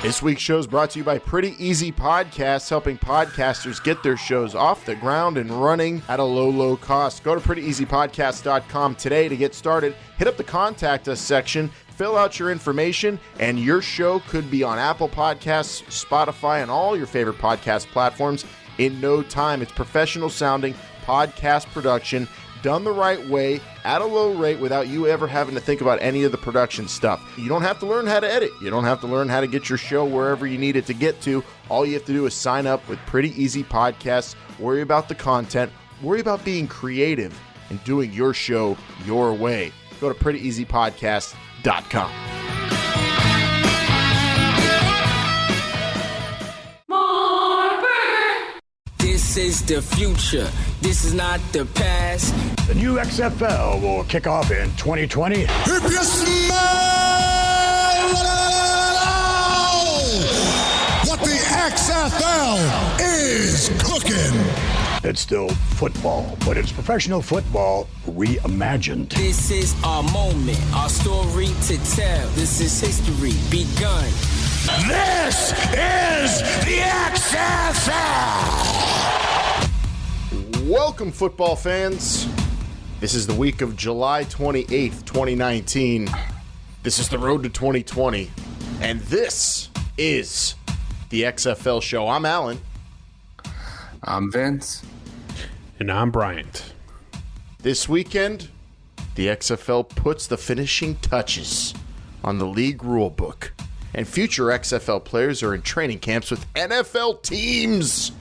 This week's show is brought to you by Pretty Easy Podcasts, helping podcasters get their shows off the ground and running at a low cost. Go to prettyeasypodcast.com today to get started. Hit up the Contact Us section, fill out your information, and your show could be on Apple Podcasts, Spotify, and all your favorite podcast platforms in no time. It's professional sounding podcast production done the right way at a low rate without you ever having to think about any of the production stuff. You don't have to learn how to edit. You don't have to learn how to get your show wherever you need it to get to. All you have to do is sign up with Pretty Easy Podcasts, worry about the content, worry about being creative and doing your show your way. Go to prettyeasypodcast.com. This is the future. This is not the past. The new XFL will kick off in 2020. If you smell what the XFL is cooking. It's still football, but it's professional football reimagined. This is our moment, our story to tell. This is history begun. This is the XFL. Welcome, football fans. This is the week of July 28th, 2019. This is the road to 2020. And this is the XFL show. I'm Alan. I'm Vince. And I'm Bryant. This weekend, the XFL puts the finishing touches on the league rulebook. And future XFL players are in training camps with NFL teams.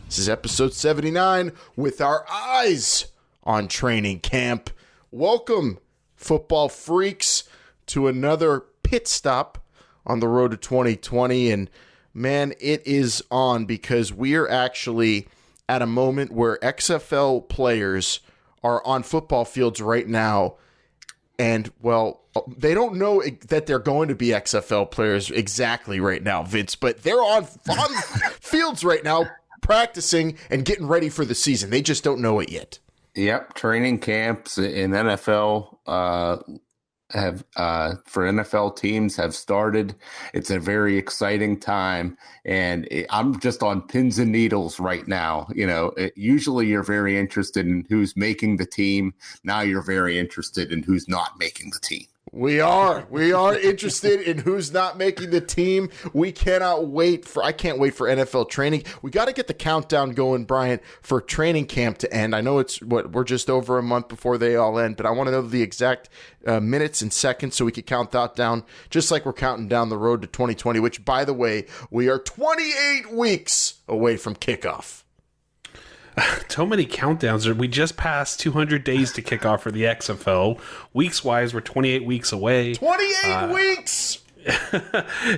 This is episode 79 with our eyes on training camp. Welcome, football freaks, to another pit stop on the road to 2020. And man, it is on because we are actually at a moment where XFL players are on football fields right now. And, well, they don't know that they're going to be XFL players exactly right now, Vince, but they're on fields right now practicing and getting ready for the season. They just don't know it yet. Yep, training camps in NFL have for NFL teams have started. It's a very exciting time, and I'm just on pins and needles right now. You know, usually you're very interested in who's making the team. Now you're very interested in who's not making the team. We are interested in who's not making the team. I can't wait for NFL training. We got to get the countdown going, Bryant, for training camp to end. I know we're just over a month before they all end, but I want to know the exact minutes and seconds so we can count that down, just like we're counting down the road to 2020, which, by the way, we are 28 weeks away from kickoff. So many countdowns. We just passed 200 days to kick off for the XFL. Weeks-wise, we're 28 weeks away. 28 weeks!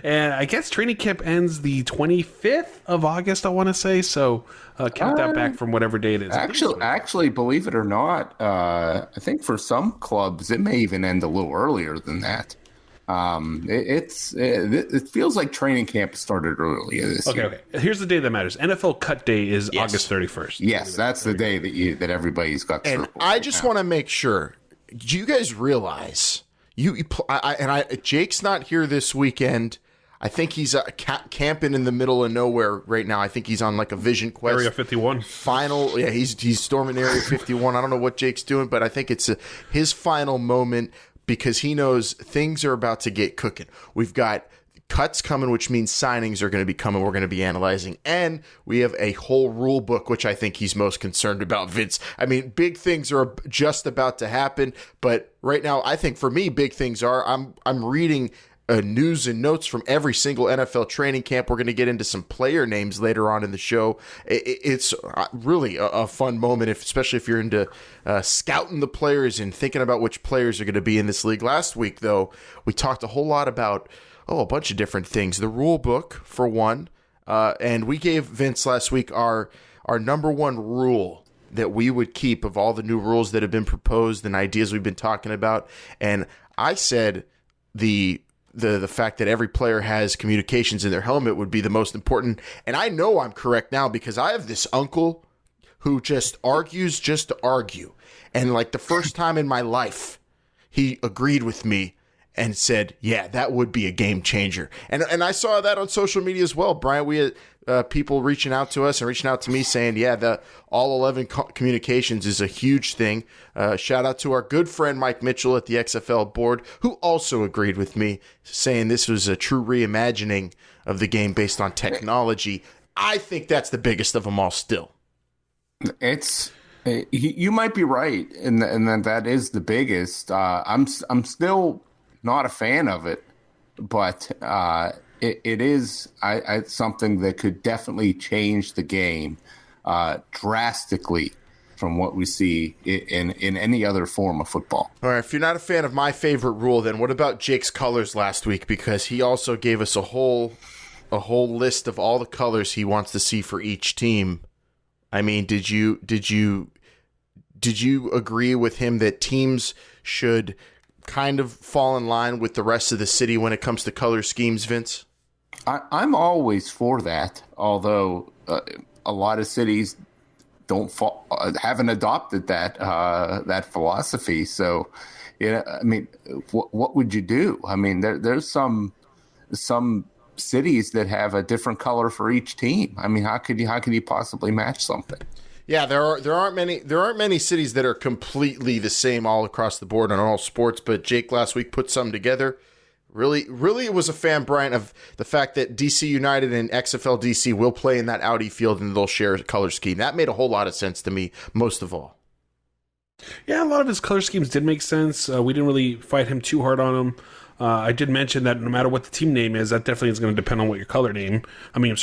And I guess training camp ends the 25th of August, I want to say. So count that back from whatever date it is. Actually, believe it or not, I think for some clubs, it may even end a little earlier than that. It feels like training camp started early this year. Okay. Here's the day that matters. NFL cut day is August 31st. Yes, that's the day that everybody's got. And I just want to make sure. Do you guys realize Jake's not here this weekend. I think he's camping in the middle of nowhere right now. I think he's on like a Vision Quest. Area 51. Final. Yeah, he's storming Area 51. I don't know what Jake's doing, but I think it's his final moment, because he knows things are about to get cooking. We've got cuts coming, which means signings are going to be coming. We're going to be analyzing. And we have a whole rule book, which I think he's most concerned about, Vince. I mean, big things are just about to happen. But right now, I think for me, big things are I'm reading news and notes from every single NFL training camp. We're going to get into some player names later on in the show. It's really a fun moment, especially if you're into scouting the players and thinking about which players are going to be in this league. Last week, though, we talked a whole lot about a bunch of different things. The rule book, for one, and we gave Vince last week our number one rule that we would keep of all the new rules that have been proposed and ideas we've been talking about. And I said the fact that every player has communications in their helmet would be the most important. And I know I'm correct now because I have this uncle who just argues just to argue. And like the first time in my life, he agreed with me. and said, yeah, that would be a game changer. And I saw that on social media as well, Brian. We had people reaching out to us and reaching out to me saying, yeah, the all 11 communications is a huge thing. Shout out to our good friend Mike Mitchell at the XFL board, who also agreed with me, saying this was a true reimagining of the game based on technology. I think that's the biggest of them all still. It's you might be right, and that is the biggest. I'm still not a fan of it, but it is something that could definitely change the game drastically from what we see in any other form of football. All right, if you're not a fan of my favorite rule, then what about Jake's colors last week? Because he also gave us a whole list of all the colors he wants to see for each team. I mean, did you agree with him that teams should kind of fall in line with the rest of the city when it comes to color schemes, Vince? I'm always for that, although a lot of cities haven't adopted that philosophy. So, I mean, what would you do? I mean, there's some cities that have a different color for each team. I mean, how could you possibly match something? Yeah, there aren't many cities that are completely the same all across the board on all sports. But Jake last week put something together. Really was a fan, Brian, of the fact that DC United and XFL DC will play in that Audi field and they'll share a color scheme. That made a whole lot of sense to me, most of all. Yeah, a lot of his color schemes did make sense. We didn't really fight him too hard on them. I did mention that no matter what the team name is, that definitely is going to depend on what your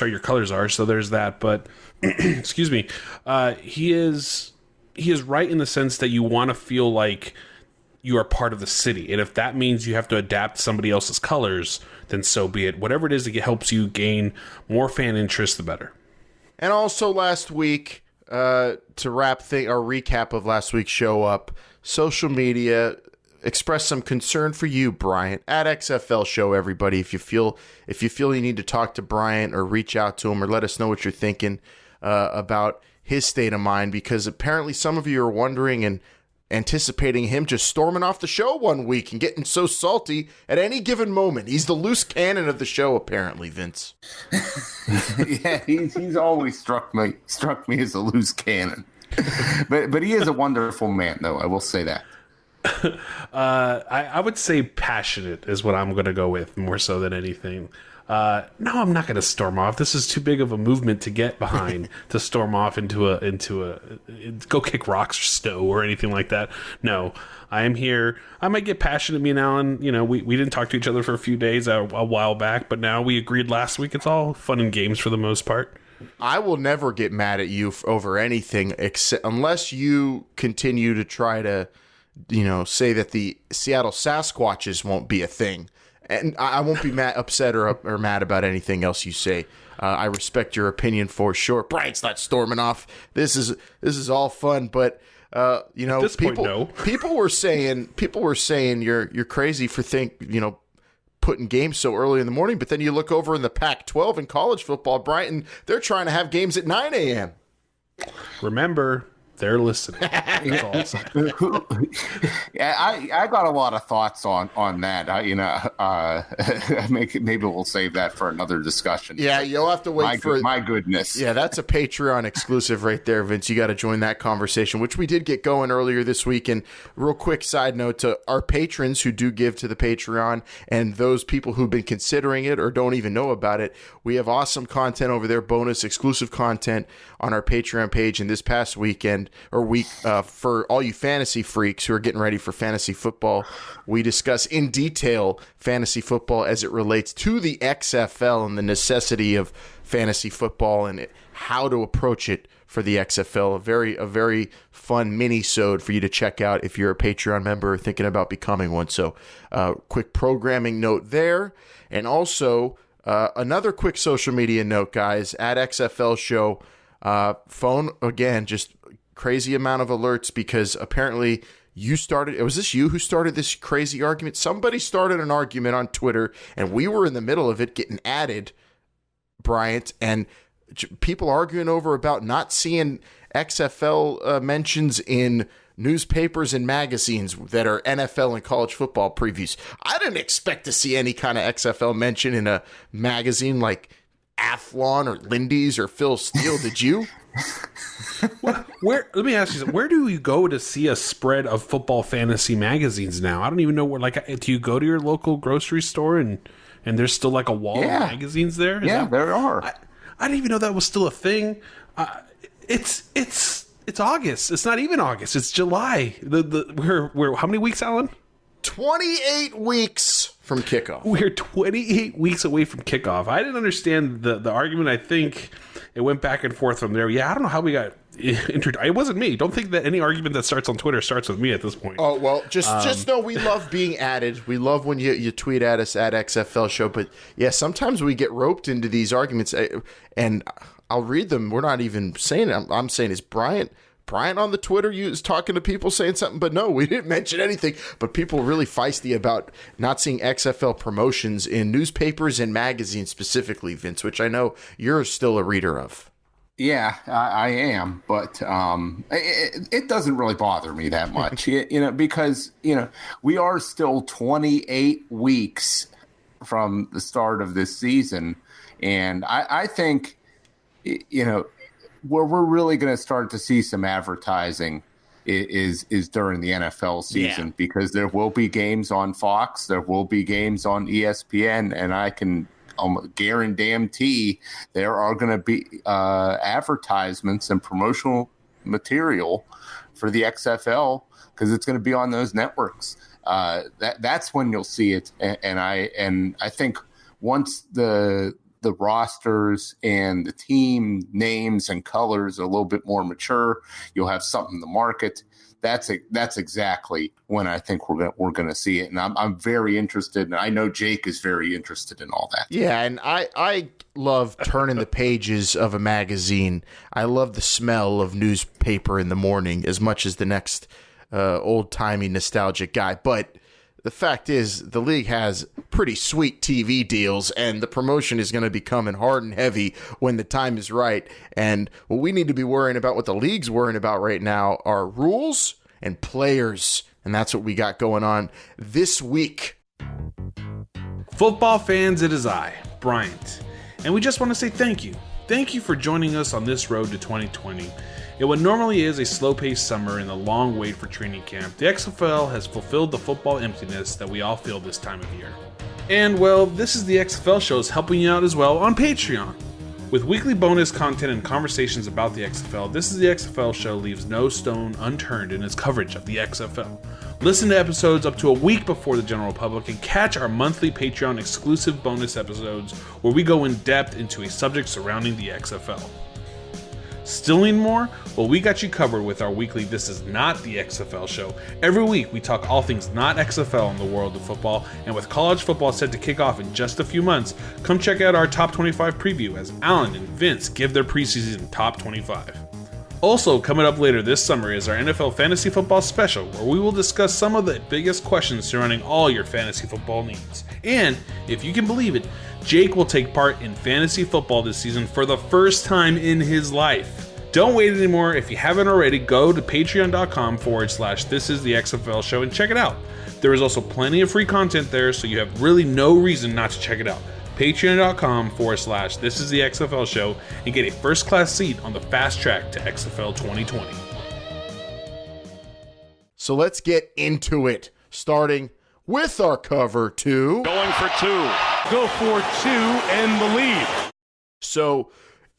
your colors are. So there's that. But excuse me, he is right in the sense that you want to feel like you are part of the city, and if that means you have to adapt somebody else's colors, then so be it. Whatever it is that helps you gain more fan interest, the better. And also last week, to wrap our recap of last week's show up, social media expressed some concern for you, Bryant, at XFL Show. Everybody, if you feel you need to talk to Bryant or reach out to him or let us know what you're thinking about his state of mind, because apparently some of you are wondering and anticipating him just storming off the show one week and getting so salty at any given moment. He's the loose cannon of the show, apparently, Vince. Yeah, he's always struck me as a loose cannon. but he is a wonderful man, though. I will say that. I would say passionate is what I'm going to go with more so than anything. No, I'm not going to storm off. This is too big of a movement to get behind to storm off into a go kick rocks or snow or anything like that. No, I am here. I might get passionate. Me and Alan, we didn't talk to each other for a few days a while back, but now we agreed last week. It's all fun and games for the most part. I will never get mad at you over anything unless you continue to try to, say that the Seattle Sasquatches won't be a thing. And I won't be upset or mad about anything else you say. I respect your opinion for sure. Brian's not storming off. This is all fun, but people were saying you're crazy for putting games so early in the morning. But then you look over in the Pac-12 in college football, Brighton, they're trying to have games at 9 a.m. Remember, they're listening. That's all I'm saying. Yeah, I got a lot of thoughts on that. Maybe we'll save that for another discussion. Yeah, you'll have to wait for my goodness. Yeah, that's a Patreon exclusive right there, Vince. You got to join that conversation, which we did get going earlier this week. And real quick side note to our patrons who do give to the Patreon and those people who've been considering it or don't even know about it, we have awesome content over there, bonus exclusive content on our Patreon page. And this past weekend for all you fantasy freaks who are getting ready for fantasy football, we discuss in detail fantasy football as it relates to the XFL and the necessity of fantasy football and how to approach it for the XFL. A very fun mini-sode for you to check out if you're a Patreon member or thinking about becoming one. So quick programming note there. And also another quick social media note, guys, at XFL Show. Phone, again, just crazy amount of alerts because apparently was this you who started this crazy argument? Somebody started an argument on Twitter and we were in the middle of it getting added, Bryant, and people arguing over about not seeing XFL mentions in newspapers and magazines that are NFL and college football previews. I didn't expect to see any kind of XFL mention in a magazine like Athlon or Lindy's or Phil Steele. Did you? Where? Let me ask you something. Where do you go to see a spread of football fantasy magazines now? I don't even know where. Like, do you go to your local grocery store and there's still like a wall of magazines there? There are. I didn't even know that was still a thing. It's August. It's not even August. It's July. We're how many weeks, Alan? 28 weeks from kickoff. We're 28 weeks away from kickoff. I didn't understand the argument. I think it went back and forth from there. Yeah, I don't know how we got entered. It wasn't me. Don't think that any argument that starts on Twitter starts with me at this point. Oh, well, just know we love being added. We love when you tweet at us at XFL Show. But, yeah, sometimes we get roped into these arguments, and I'll read them. We're not even saying it. I'm saying, is Bryant on the Twitter is talking to people saying something? But no, we didn't mention anything. But people are really feisty about not seeing XFL promotions in newspapers and magazines specifically, Vince, which I know you're still a reader of. Yeah, I am, but it doesn't really bother me that much, because we are still 28 weeks from the start of this season, and I think where we're really going to start to see some advertising is during the NFL season, because there will be games on Fox, there will be games on ESPN, and I can guarantee there are going to be advertisements and promotional material for the XFL because it's going to be on those networks. That's when you'll see it, and I think once the rosters and the team names and colors are a little bit more mature, you'll have something to market. That's exactly when I think we're going to see it, and I'm very interested, and I know Jake is very interested in all that. Yeah, and I love turning the pages of a magazine. I love the smell of newspaper in the morning as much as the next old-timey nostalgic guy. But the fact is, the league has pretty sweet TV deals, and the promotion is going to be coming hard and heavy when the time is right. And what we need to be worrying about, what the league's worrying about right now, are rules and players. And that's what we got going on this week. Football fans, it is I, Bryant. And we just want to say thank you. Thank you for joining us on this road to 2020. In what normally is a slow-paced summer and a long wait for training camp, the XFL has fulfilled the football emptiness that we all feel this time of year. And, well, this is the XFL Shows helping you out as well on Patreon. With weekly bonus content and conversations about the XFL, This is the XFL Show leaves no stone unturned in its coverage of the XFL. Listen to episodes up to a week before the general public and catch our monthly Patreon exclusive bonus episodes where we go in depth into a subject surrounding the XFL. Still need more? Well, we got you covered with our weekly This Is Not the XFL Show. Every week, we talk all things not XFL in the world of football, and with college football set to kick off in just a few months, come check out our Top 25 preview as Alan and Vince give their preseason Top 25. Also, coming up later this summer is our NFL Fantasy Football Special, where we will discuss some of the biggest questions surrounding all your fantasy football needs. And, if you can believe it, Jake will take part in fantasy football this season for the first time in his life. Don't wait anymore. If you haven't already, go to patreon.com/This Is the XFL Show and check it out. There is also plenty of free content there, so you have really no reason not to check it out. Patreon.com/This Is the XFL Show and get a first-class seat on the fast track to XFL 2020. So let's get into it, starting with our cover two. Going for two. Go for two and the lead. So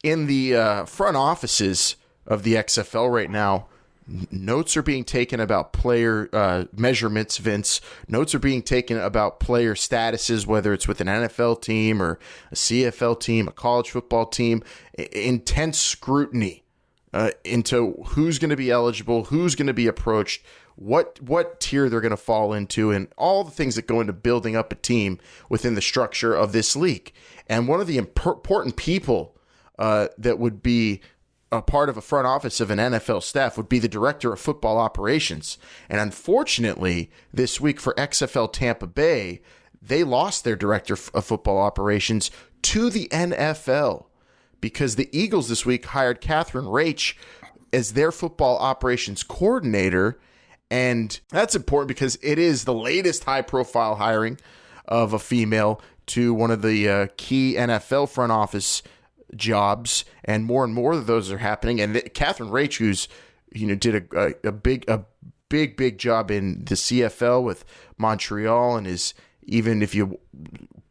in the front offices of the XFL right now, notes are being taken about player measurements, Vince. Notes are being taken about player statuses, whether it's with an NFL team or a CFL team, a college football team. Intense scrutiny into who's going to be eligible, who's going to be approached, what tier they're going to fall into, and all the things that go into building up a team within the structure of this league. And one of the important people that would be a part of a front office of an NFL staff would be the director of football operations. And unfortunately, this week for XFL Tampa Bay, they lost their director of football operations to the NFL because the Eagles this week hired Catherine Raich as their football operations coordinator. And that's important because it is the latest high-profile hiring of a female to one of the key NFL front office jobs, and more of those are happening. And Catherine Rach, who's did a big job in the CFL with Montreal, and is, even if you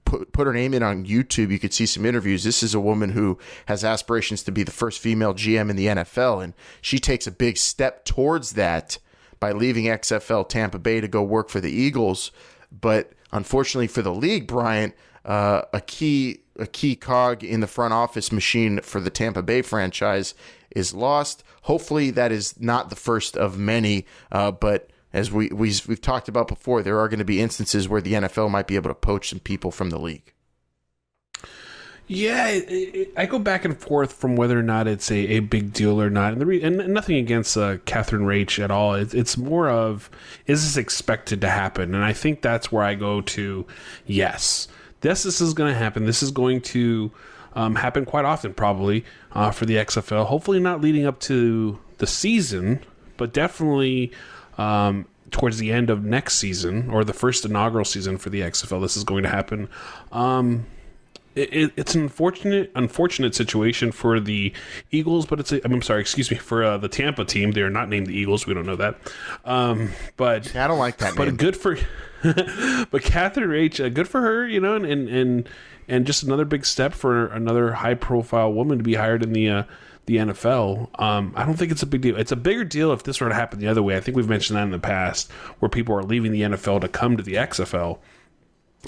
put her name in on YouTube, you could see some interviews. This is a woman who has aspirations to be the first female GM in the NFL, and she takes a big step towards that by leaving XFL Tampa Bay to go work for the Eagles. But unfortunately for the league, Bryant, a key cog in the front office machine for the Tampa Bay franchise is lost. Hopefully that is not the first of many, but as we've talked about before, there are going to be instances where the NFL might be able to poach some people from the league. Yeah, I go back and forth from whether or not it's a big deal or not. And nothing against Catherine Rach at all. It's more of, is this expected to happen? And I think that's where I go to, yes. This is going to happen. This is going to happen quite often, probably, for the XFL. Hopefully not leading up to the season, but definitely towards the end of next season, or the first inaugural season for the XFL. This is going to happen. It's an unfortunate situation for the Eagles, but for the Tampa team. They are not named the Eagles. We don't know that. But I don't like that name. But good for, but Catherine Rach, good for her, and just another big step for another high profile woman to be hired in the NFL. I don't think it's a big deal. It's a bigger deal if this were to happen the other way. I think we've mentioned that in the past, where people are leaving the NFL to come to the XFL.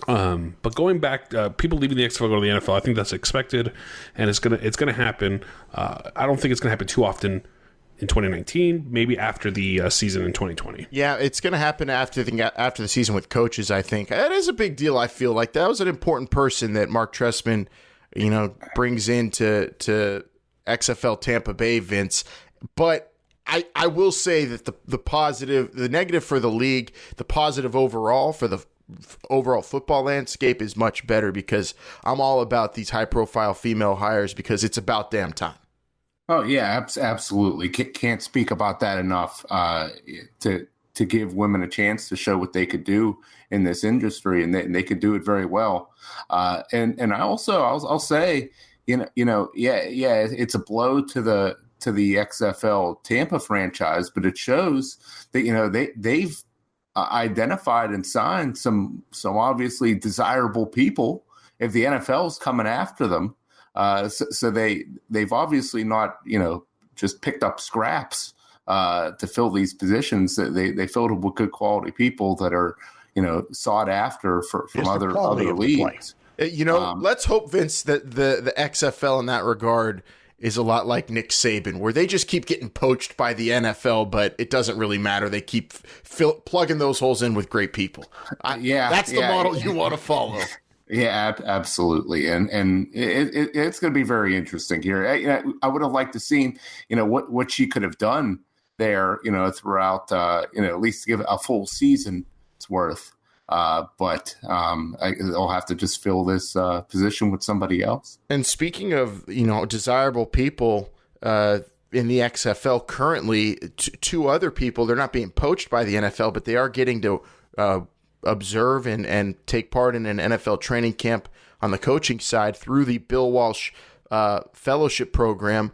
But going back, people leaving the XFL to go to the NFL, I think that's expected, and it's gonna happen. I don't think it's gonna happen too often in 2019. Maybe after the season in 2020. Yeah, it's gonna happen after the season with coaches. I think that is a big deal. I feel like that was an important person that Mark Trestman, brings into XFL Tampa Bay, Vince. But I will say that the negative for the league, the positive overall for the overall football landscape is much better, because I'm all about these high-profile female hires, because it's about damn time. Oh yeah, absolutely. Can't speak about that enough. To give women a chance to show what they could do in this industry, and they could do it very well. And I'll say, it's a blow to the XFL Tampa franchise, but it shows that they've identified and signed some obviously desirable people if the NFL is coming after them. So they've obviously not just picked up scraps to fill these positions. They filled them with good quality people that are sought after from other leagues. Let's hope, Vince, that the XFL in that regard is a lot like Nick Saban, where they just keep getting poached by the NFL, but it doesn't really matter. They keep plugging those holes in with great people. That's the model you want to follow. Yeah, absolutely, and it's going to be very interesting here. I would have liked to seen what she could have done there, throughout at least give a full season's worth. But they'll have to just fill this position with somebody else. And speaking of desirable people in the XFL currently, two other people, they're not being poached by the NFL, but they are getting to observe and take part in an NFL training camp on the coaching side through the Bill Walsh fellowship program.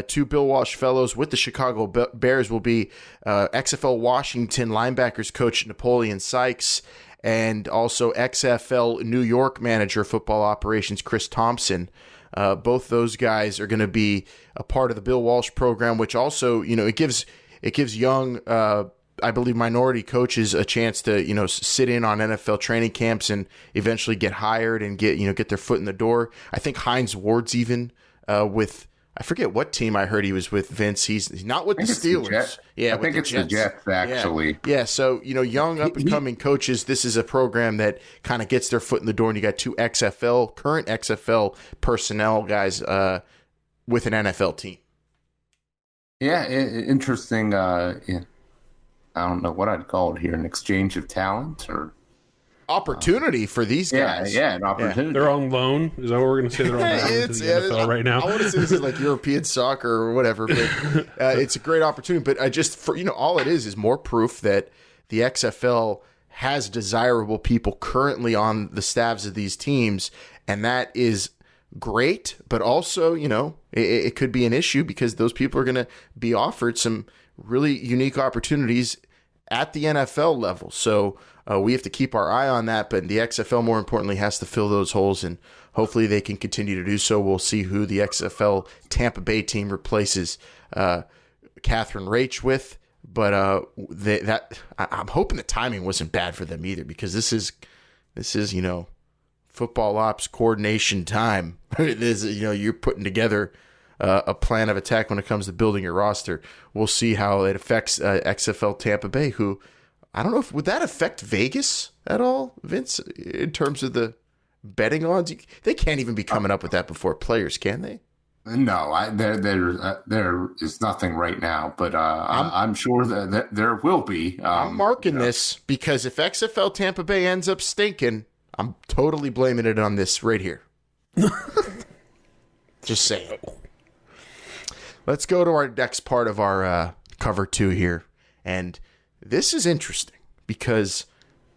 Two Bill Walsh fellows with the Chicago Bears will be XFL Washington linebackers coach Napoleon Sykes, and also XFL New York manager football operations Chris Thompson. Both those guys are going to be a part of the Bill Walsh program, which also, it gives young, I believe, minority coaches a chance to, sit in on NFL training camps and eventually get hired and get their foot in the door. I think Hines Ward's even with, I forget what team I heard he was with, Vince. He's not with the Steelers. I think it's the Jets, actually. Yeah. So, young up-and-coming coaches, this is a program that kind of gets their foot in the door, and you got two current XFL personnel guys with an NFL team. Yeah, interesting. I don't know what I'd call it here, an exchange of talent, or opportunity for these guys. Yeah, an opportunity. They're on loan. Is that what we're going to say? They're on loan to the NFL right now. I want to say this is like European soccer or whatever, but it's a great opportunity. But I just, all it is more proof that the XFL has desirable people currently on the staffs of these teams, and that is great. But also, it could be an issue because those people are going to be offered some really unique opportunities at the NFL level. So we have to keep our eye on that, but the XFL, more importantly, has to fill those holes, and hopefully they can continue to do so. We'll see who the XFL Tampa Bay team replaces Catherine Rach with, but I'm hoping the timing wasn't bad for them either, because this is football ops coordination time. It is, you're putting together a plan of attack when it comes to building your roster. We'll see how it affects XFL Tampa Bay, who, I don't know, would that affect Vegas at all, Vince, in terms of the betting odds? They can't even be coming up with that before players, can they? No, there is nothing right now, but I'm sure that there will be. I'm marking this, because if XFL Tampa Bay ends up stinking, I'm totally blaming it on this right here. Just saying. Let's go to our next part of our cover 2 here. And this is interesting because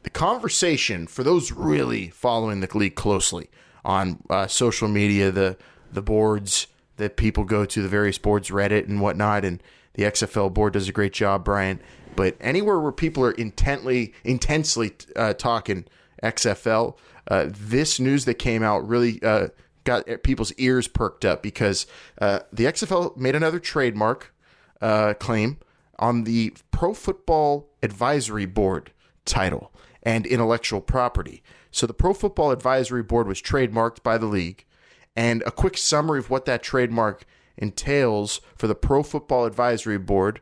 the conversation, for those really following the league closely on social media, the boards that people go to, the various boards, Reddit and whatnot, and the XFL board does a great job, Brian. But anywhere where people are intensely talking XFL, this news that came out really got people's ears perked up, because the XFL made another trademark claim on the Pro Football Advisory Board title and intellectual property. So the Pro Football Advisory Board was trademarked by the league, and a quick summary of what that trademark entails for the Pro Football Advisory Board,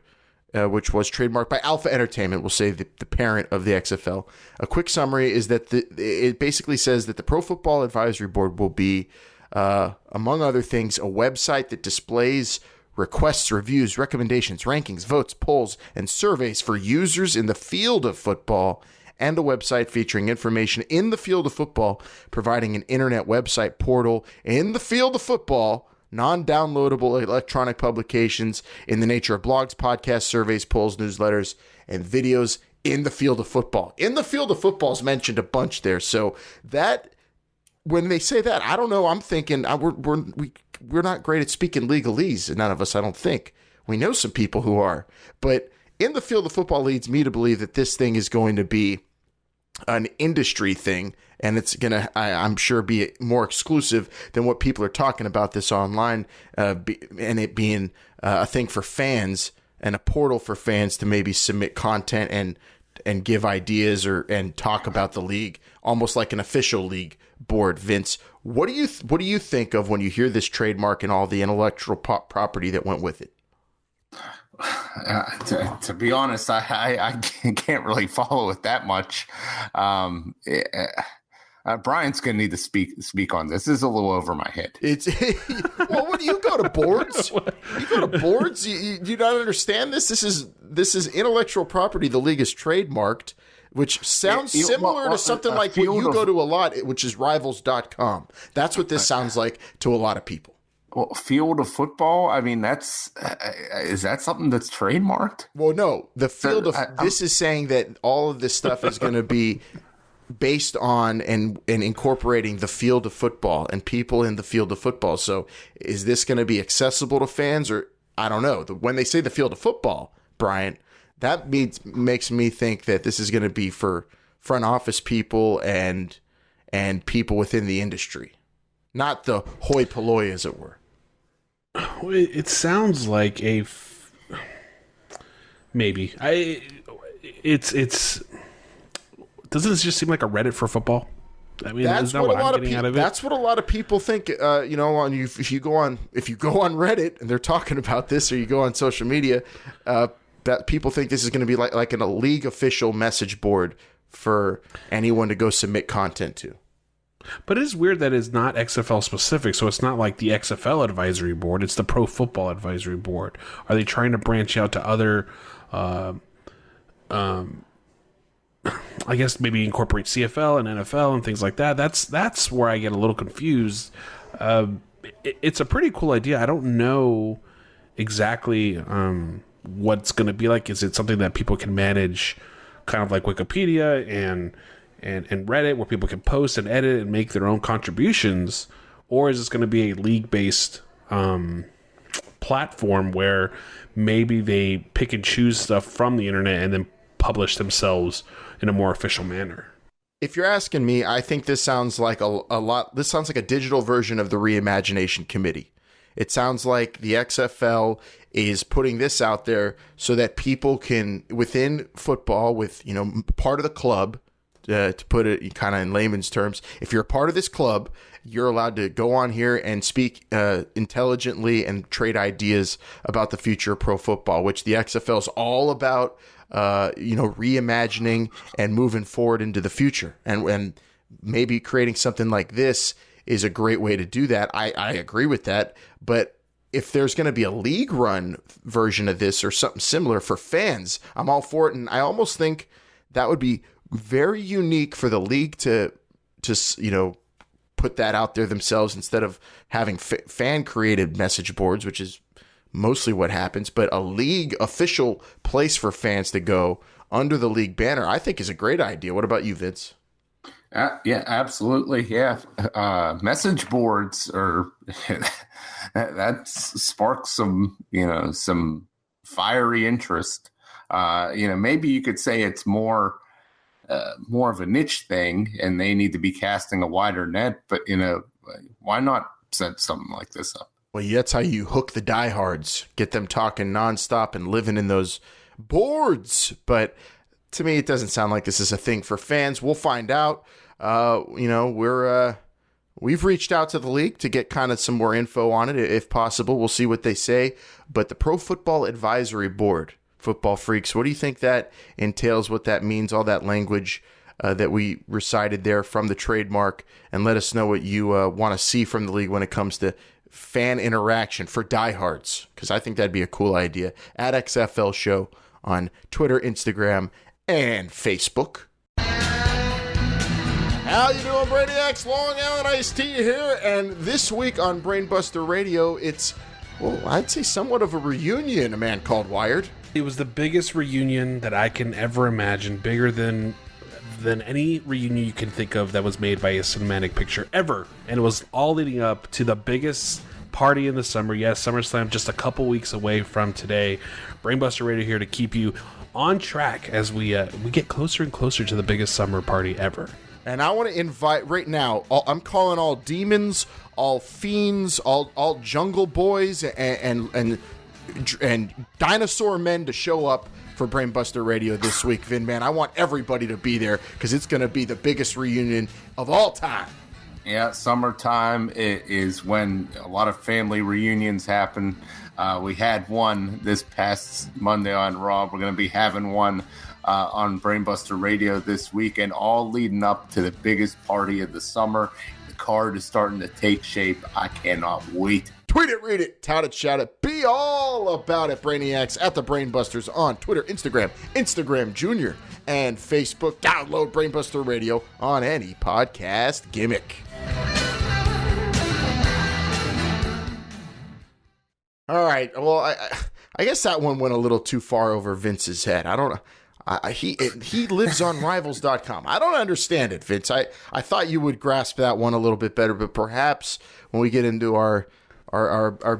which was trademarked by Alpha Entertainment, we'll say the parent of the XFL. A quick summary is that it basically says that the Pro Football Advisory Board will be, among other things, a website that displays requests, reviews, recommendations, rankings, votes, polls, and surveys for users in the field of football, and a website featuring information in the field of football, providing an internet website portal in the field of football, non-downloadable electronic publications in the nature of blogs, podcasts, surveys, polls, newsletters, and videos in the field of football. In the field of football is mentioned a bunch there. So that, when they say that, I don't know, I'm thinking we're not great at speaking legalese. None of us, I don't think. We know some people who are. But in the field of football leads me to believe that this thing is going to be an industry thing, and it's going to, I'm sure, be more exclusive than what people are talking about this online, and it being a thing for fans and a portal for fans to maybe submit content and give ideas and talk about the league, almost like an official league board. Vince, what do you think of when you hear this trademark and all the intellectual property that went with it? To be honest, I can't really follow it that much. Brian's going to need to speak on this. This is a little over my head. It's well, when you go to boards, you don't understand this. This is intellectual property the league has trademarked, which sounds similar to something like what you go to a lot, which is rivals.com. That's what this sounds like to a lot of people. Well, field of football, I mean, is that something that's trademarked? Well, no. The field of this is saying that all of this stuff is going to be based on and incorporating the field of football and people in the field of football. So is this going to be accessible to fans, or I don't know. When they say the field of football, Brian, that makes me think that this is going to be for front office people and people within the industry, not the hoi polloi, as it were. It sounds like maybe. It's doesn't this just seem like a Reddit for football? I mean, that's what a lot of people think. If you go on Reddit and they're talking about this, or you go on social media, that people think this is going to be like a league official message board for anyone to go submit content to. But it is weird that it's not XFL specific, so it's not like the XFL advisory board, it's the Pro Football Advisory Board. Are they trying to branch out to other I guess maybe incorporate CFL and NFL and things like that. That's where I get a little confused. It's a pretty cool idea. I don't know exactly what's going to be like. Is it something that people can manage, kind of like Wikipedia and Reddit, where people can post and edit and make their own contributions, or is this going to be a league-based platform where maybe they pick and choose stuff from the internet and then publish themselves in a more official manner? If you're asking me, I think this sounds like a lot. This sounds like a digital version of the Reimagination Committee. It sounds like the XFL is putting this out there so that people can, within football, with part of the club, to put it kind of in layman's terms, if you're a part of this club, you're allowed to go on here and speak intelligently and trade ideas about the future of pro football, which the XFL is all about. Reimagining and moving forward into the future, and maybe creating something like this is a great way to do that. I agree with that, but if there's going to be a league run version of this or something similar for fans, I'm all for it, and I almost think that would be very unique for the league to put that out there themselves instead of having fan created message boards, which is mostly what happens. But a league official place for fans to go under the league banner, I think, is a great idea. What about you, Vince? Yeah, absolutely. Yeah. Message boards are, that sparks some fiery interest. Maybe you could say it's more of a niche thing and they need to be casting a wider net, but why not set something like this up? Well, that's how you hook the diehards, get them talking nonstop and living in those boards. But to me, it doesn't sound like this is a thing for fans. We'll find out. We've reached out to the league to get kind of some more info on it, if possible. We'll see what they say. But the Pro Football Advisory Board, football freaks, what do you think that entails? What that means? All that language that we recited there from the trademark, and let us know what you want to see from the league when it comes to fan interaction for diehards, because I think that'd be a cool idea. At XFL Show on Twitter, Instagram, and Facebook. How you doing, Brainiacs? Long Island Iced Tea here, and this week on Brainbuster Radio, it's, I'd say somewhat of a reunion, A Man Called Wired. It was the biggest reunion that I can ever imagine, bigger than any reunion you can think of that was made by a cinematic picture ever. And it was all leading up to the biggest party in the summer. Yes, SummerSlam just a couple weeks away from today. Brainbuster Radio here to keep you on track as we get closer and closer to the biggest summer party ever. And I want to invite right now, I'm calling all demons, all fiends, all jungle boys, and dinosaur men to show up for Brainbuster Radio this week, Vin, man. I want everybody to be there because it's going to be the biggest reunion of all time. Yeah, summertime is when a lot of family reunions happen. We had one this past Monday on Raw. We're going to be having one on Brainbuster Radio this weekend, all leading up to the biggest party of the summer. The card is starting to take shape. I cannot wait. Tweet it, read it, tout it, shout it, be all about it, Brainiacs, at the Brainbusters on Twitter, Instagram Junior, and Facebook. Download Brainbuster Radio on any podcast gimmick. All right, well, I guess that one went a little too far over Vince's head. I don't know. He lives on Rivals.com. I don't understand it, Vince. I thought you would grasp that one a little bit better, but perhaps when we get into our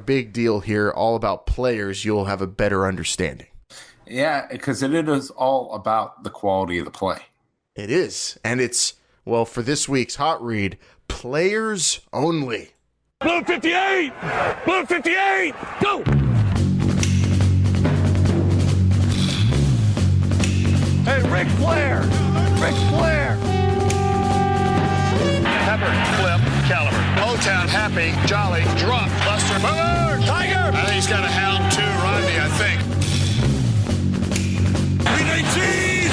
big deal here, all about players, you'll have a better understanding. Yeah, because it is all about the quality of the play. It is, and it's, well, for this week's Hot Read, players only. Blue 58! Blue 58! Go! Hey, Ric Flair! Ric Flair! Pepper, Flip, Caliber. O-Town, Happy, Jolly, Drop, Buster, Boomer, Tiger! I think he's got a hound too, Rodney, I think. B-19!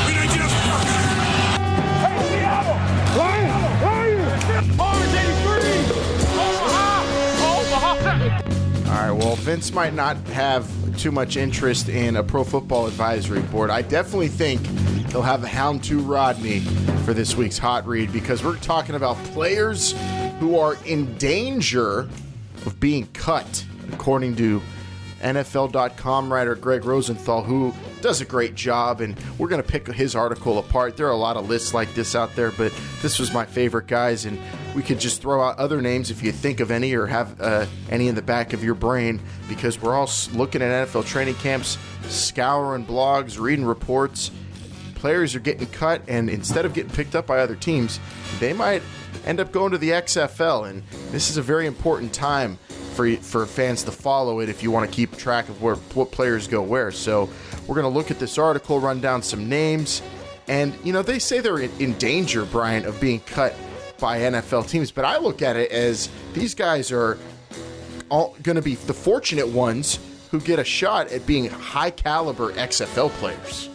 B-19 is fucking! Hey, Seattle! Ryan! Orange 83! All right, well, Vince might not have too much interest in a Pro Football Advisory Board. I definitely think he'll have a hound to Rodney for this week's hot read, because we're talking about players who are in danger of being cut, according to NFL.com writer Greg Rosenthal, who does a great job, and we're going to pick his article apart. There are a lot of lists like this out there, but this was my favorite, guys, and we could just throw out other names if you think of any or have any in the back of your brain, because we're all looking at NFL training camps, scouring blogs, reading reports. Players are getting cut, and instead of getting picked up by other teams, they might end up going to the XFL, and this is a very important time for fans to follow it if you want to keep track of what players go where. So we're going to look at this article, run down some names, and they say they're in danger, Brian, of being cut by NFL teams, but I look at it as these guys are all going to be the fortunate ones who get a shot at being high caliber XFL players.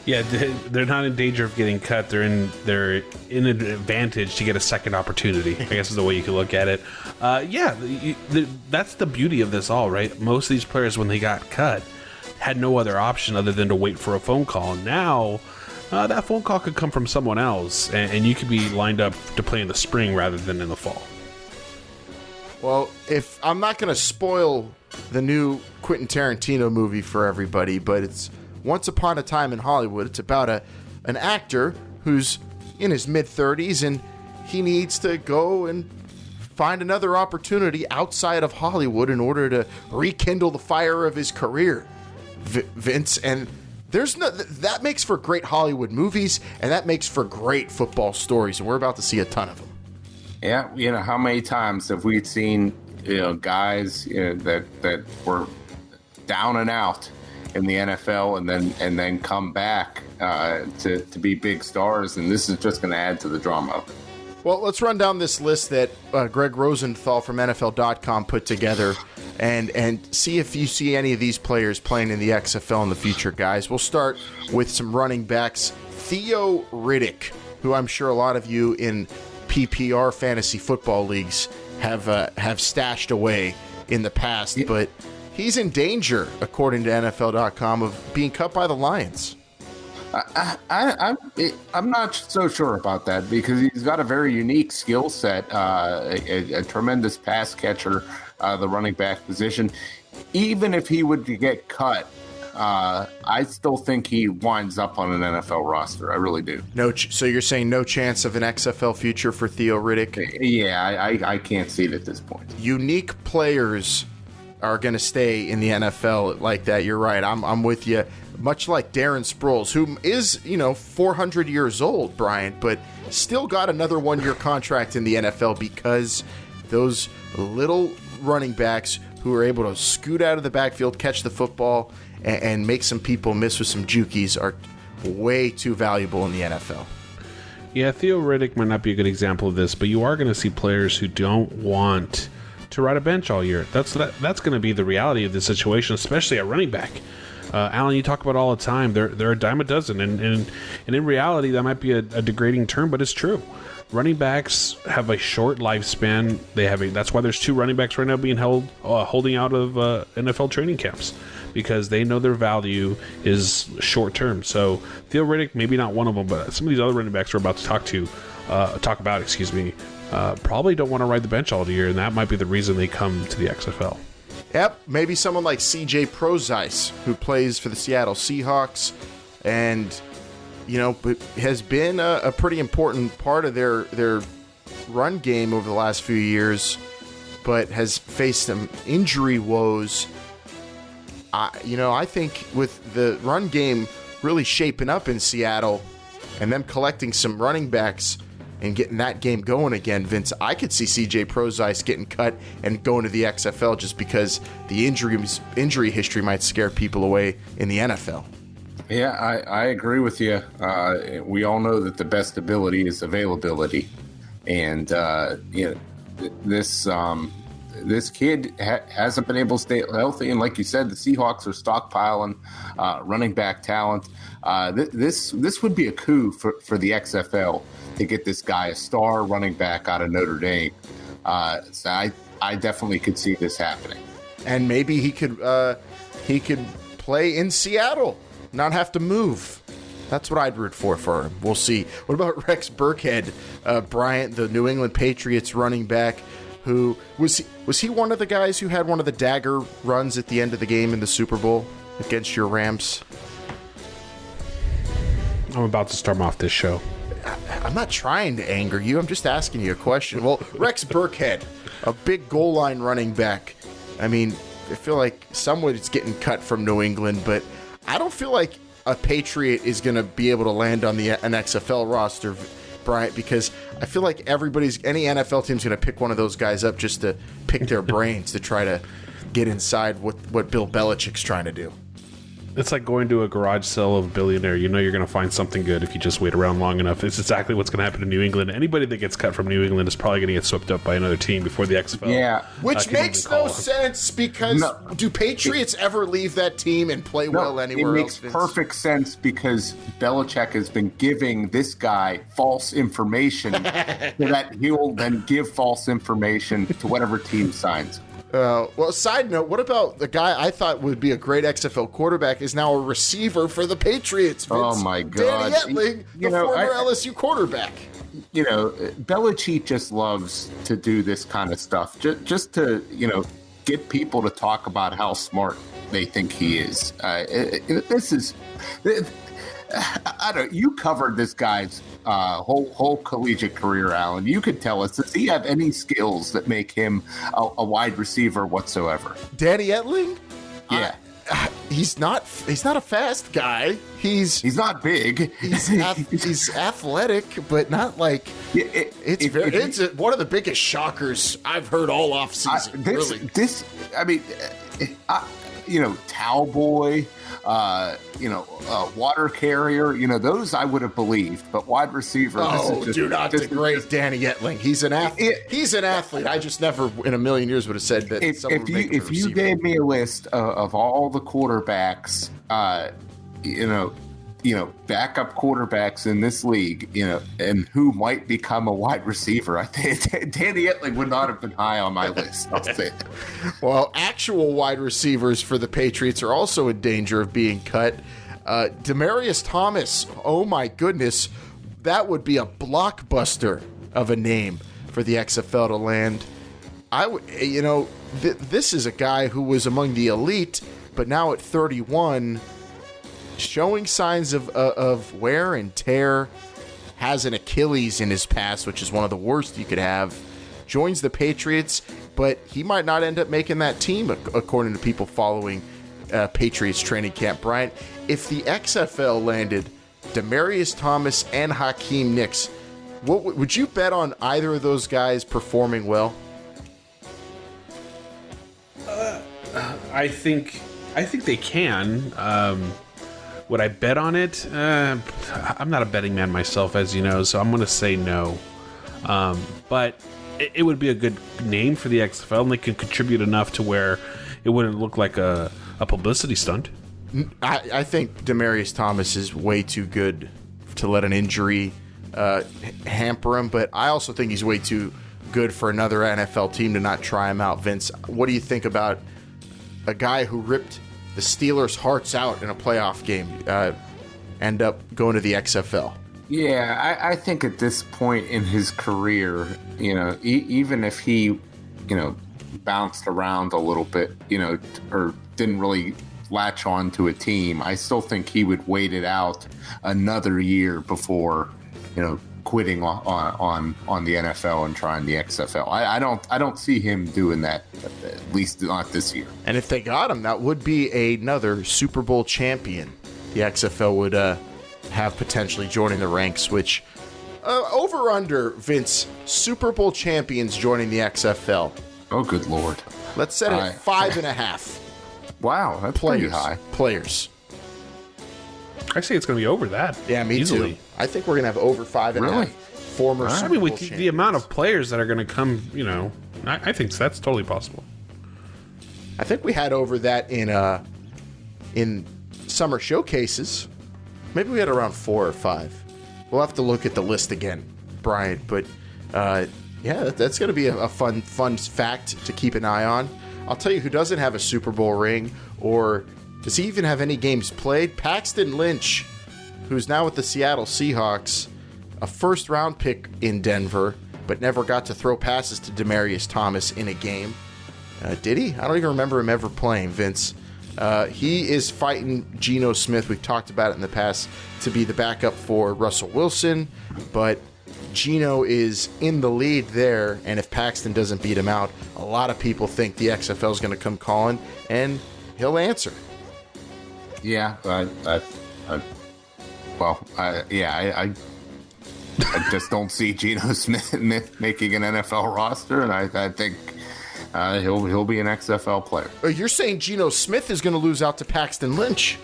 Yeah, they're not in danger of getting cut. They're in an advantage to get a second opportunity, I guess is the way you could look at it. That's the beauty of this all, right? Most of these players, when they got cut, had no other option other than to wait for a phone call. Now, that phone call could come from someone else, and you could be lined up to play in the spring rather than in the fall. Well, if I'm not going to spoil the new Quentin Tarantino movie for everybody, but it's Once Upon a Time in Hollywood. It's about an actor who's in his mid-30s, and he needs to go and find another opportunity outside of Hollywood in order to rekindle the fire of his career, Vince. And that makes for great Hollywood movies, and that makes for great football stories, and we're about to see a ton of them. Yeah, how many times have we seen guys that were down and out in the NFL and then come back to be big stars, and this is just going to add to the drama of it. Well, let's run down this list that Greg Rosenthal from NFL.com put together and see if you see any of these players playing in the XFL in the future, guys. We'll start with some running backs. Theo Riddick, who I'm sure a lot of you in PPR fantasy football leagues have stashed away in the past, but he's in danger, according to NFL.com, of being cut by the Lions. I'm not so sure about that, because he's got a very unique skill set, a tremendous pass catcher, the running back position. Even if he would get cut, I still think he winds up on an NFL roster. I really do. So you're saying no chance of an XFL future for Theo Riddick? Yeah, I can't see it at this point. Unique players are going to stay in the NFL like that. You're right. I'm with you. Much like Darren Sproles, who is, 400 years old, Brian, but still got another 1-year contract in the NFL because those little running backs who are able to scoot out of the backfield, catch the football, and make some people miss with some jukies are way too valuable in the NFL. Yeah, Theo Riddick might not be a good example of this, but you are going to see players who don't want to ride a bench all year. That's going to be the reality of the situation, especially at running back. Alan, you talk about all the time, they're a dime a dozen, and in reality, that might be a degrading term, but it's true. Running backs have a short lifespan. That's why there's 2 running backs right now being holding out of NFL training camps, because they know their value is short term. So Theo Riddick, maybe not one of them, but some of these other running backs we're about to talk about, probably don't want to ride the bench all year, and that might be the reason they come to the XFL. Yep, maybe someone like CJ Prozise, who plays for the Seattle Seahawks, and has been a pretty important part of their run game over the last few years, but has faced some injury woes. I think with the run game really shaping up in Seattle and them collecting some running backs and getting that game going again, Vince, I could see CJ Prozise getting cut and going to the XFL just because the injury history might scare people away in the NFL. Yeah, I agree with you. We all know that the best ability is availability, and this kid hasn't been able to stay healthy, and like you said, the Seahawks are stockpiling running back talent. This would be a coup for the XFL to get this guy a star running back out of Notre Dame. So I definitely could see this happening. And maybe he could play in Seattle not have to move. That's what I'd root for him. We'll see. What about Rex Burkhead, Bryant, the New England Patriots running back, who was he one of the guys who had one of the dagger runs at the end of the game in the Super Bowl against your Rams? I'm about to storm off this show. I'm not trying to anger you. I'm just asking you a question. Well, Rex Burkhead, a big goal line running back. I mean, I feel like someone's getting cut from New England, but I don't feel like a Patriot is going to be able to land on an XFL roster, Bryant, because I feel like any NFL team's going to pick one of those guys up just to pick their brains to try to get inside what Bill Belichick's trying to do. It's like going to a garage sale of a billionaire. You know you're going to find something good if you just wait around long enough. It's exactly what's going to happen in New England. Anybody that gets cut from New England is probably going to get swept up by another team before the XFL. Yeah. Which makes no sense because do Patriots ever leave that team and play well anywhere else? It makes perfect sense because Belichick has been giving this guy false information so that he will then give false information to whatever team signs. Well, side note, what about the guy I thought would be a great XFL quarterback is now a receiver for the Patriots? Vince. Oh, my God. Danny Etling, the former LSU quarterback. You know, Belichick just loves to do this kind of stuff just to, get people to talk about how smart they think he is. You covered this guy's whole collegiate career, Alan. You could tell us, does he have any skills that make him a wide receiver whatsoever? Danny Etling? Yeah. He's not a fast guy. He's not big. He's athletic, but not like it's one of the biggest shockers I've heard all offseason. Towel boy, water carrier, those I would have believed, but wide receiver. Do not degrade Danny Etling. He's an athlete. He's an athlete. I just never in a million years would have said that. If you gave me a list of all the quarterbacks, backup quarterbacks in this league, and who might become a wide receiver, I think Danny Etling would not have been high on my list. I'll say that. Well, actual wide receivers for the Patriots are also in danger of being cut. Demaryius Thomas, oh my goodness, that would be a blockbuster of a name for the XFL to land. This is a guy who was among the elite, but now at 31, showing signs of wear and tear, has an Achilles in his past, which is one of the worst you could have, joins the Patriots, but he might not end up making that team, according to people following Patriots training camp. Bryant, if the XFL landed Demaryius Thomas and Hakeem Nicks, would you bet on either of those guys performing well? I think they can. Would I bet on it? I'm not a betting man myself, as you know, so I'm going to say no. But it would be a good name for the XFL, and they could contribute enough to where it wouldn't look like a publicity stunt. I think Demaryius Thomas is way too good to let an injury hamper him, but I also think he's way too good for another NFL team to not try him out. Vince, what do you think about a guy who ripped the Steelers' hearts out in a playoff game, end up going to the XFL? Yeah, I think at this point in his career, even if he, bounced around a little bit, or didn't really latch on to a team, I still think he would wait it out another year before, quitting on the NFL and trying the XFL. I don't see him doing that, at least not this year. And if they got him, that would be another Super Bowl champion. The XFL would have potentially joining the ranks, which over under, Vince, Super Bowl champions joining the XFL. Oh, good Lord. Let's set it at 5.5. Wow, that's pretty high. Players. I say it's going to be over that. Yeah, me easily. Too. I think we're going to have over 5.5. Really? Former Super Bowl with champions. the amount of players that are going to come, I think that's totally possible. I think we had over that in summer showcases. Maybe we had around 4 or 5. We'll have to look at the list again, Brian. But that's going to be a fun fact to keep an eye on. I'll tell you who doesn't have a Super Bowl ring or Does he even have any games played? Paxton Lynch, who's now with the Seattle Seahawks, a first-round pick in Denver, but never got to throw passes to Demaryius Thomas in a game. Did he? I don't even remember him ever playing, Vince. He is fighting Geno Smith. We've talked about it in the past to be the backup for Russell Wilson, but Geno is in the lead there, and if Paxton doesn't beat him out, a lot of people think the XFL is going to come calling, and he'll answer. Yeah, I just don't see Geno Smith making an NFL roster, and I think he'll be an XFL player. You're saying Geno Smith is going to lose out to Paxton Lynch?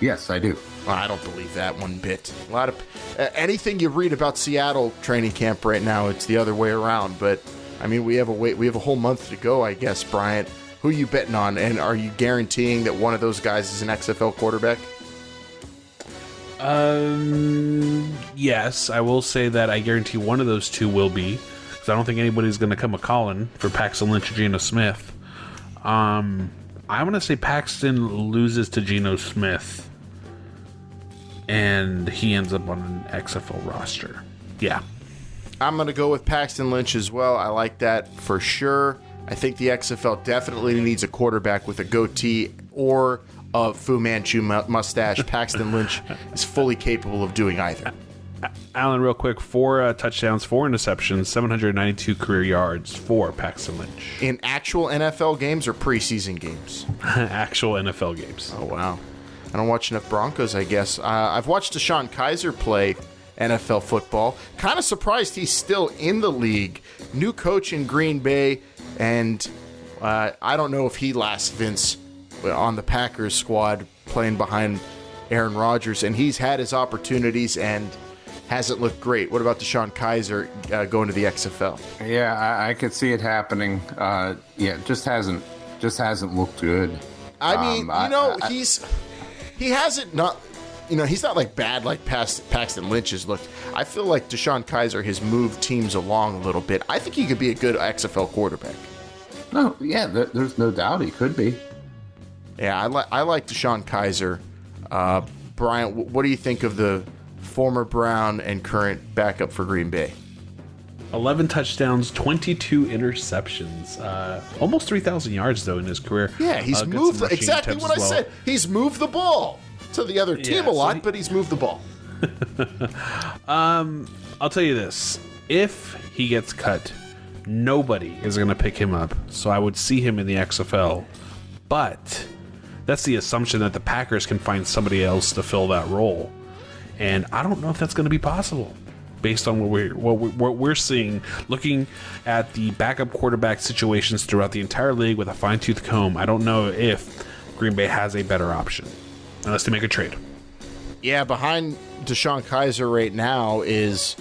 Yes, I do. Well, I don't believe that one bit. A lot of anything you read about Seattle training camp right now, it's the other way around. But I mean, we have a whole month to go, I guess. Bryant, who are you betting on, and are you guaranteeing that one of those guys is an XFL quarterback? Yes, I will say that I guarantee one of those two will be, because I don't think anybody's going to come a calling for Paxton Lynch or Geno Smith. I'm going to say Paxton loses to Geno Smith, and he ends up on an XFL roster. Yeah. I'm going to go with Paxton Lynch as well. I like that for sure. I think the XFL definitely needs a quarterback with a goatee or a Fu Manchu mustache. Paxton Lynch is fully capable of doing either. Alan, real quick, 4 touchdowns, 4 interceptions, 792 career yards for Paxton Lynch. In actual NFL games or preseason games? Actual NFL games. Oh, wow. I don't watch enough Broncos, I guess. I've watched Deshaun Kaiser play NFL football. Kind of surprised he's still in the league. New coach in Green Bay, and I don't know if he lasts, Vince, on the Packers squad playing behind Aaron Rodgers, and he's had his opportunities and hasn't looked great. What about Deshaun Kaiser going to the XFL? Yeah, I could see it happening. Just hasn't looked good. I mean, he's not like bad like Paxton Lynch has looked. I feel like Deshaun Kaiser has moved teams along a little bit. I think he could be a good XFL quarterback. No, yeah, there's no doubt he could be. Yeah, I like Deshaun Kaiser. Brian, what do you think of the former Brown and current backup for Green Bay? 11 touchdowns, 22 interceptions, almost 3,000 yards though in his career. Yeah, he's moved exactly what I said. He's moved the ball to the other team a lot, but he's moved the ball. I'll tell you this: if he gets cut, nobody is going to pick him up. So I would see him in the XFL, but that's the assumption that the Packers can find somebody else to fill that role, and I don't know if that's going to be possible. Based on what we're seeing, looking at the backup quarterback situations throughout the entire league with a fine-tooth comb, I don't know if Green Bay has a better option, unless they make a trade. Yeah, behind Deshaun Kaiser right now is,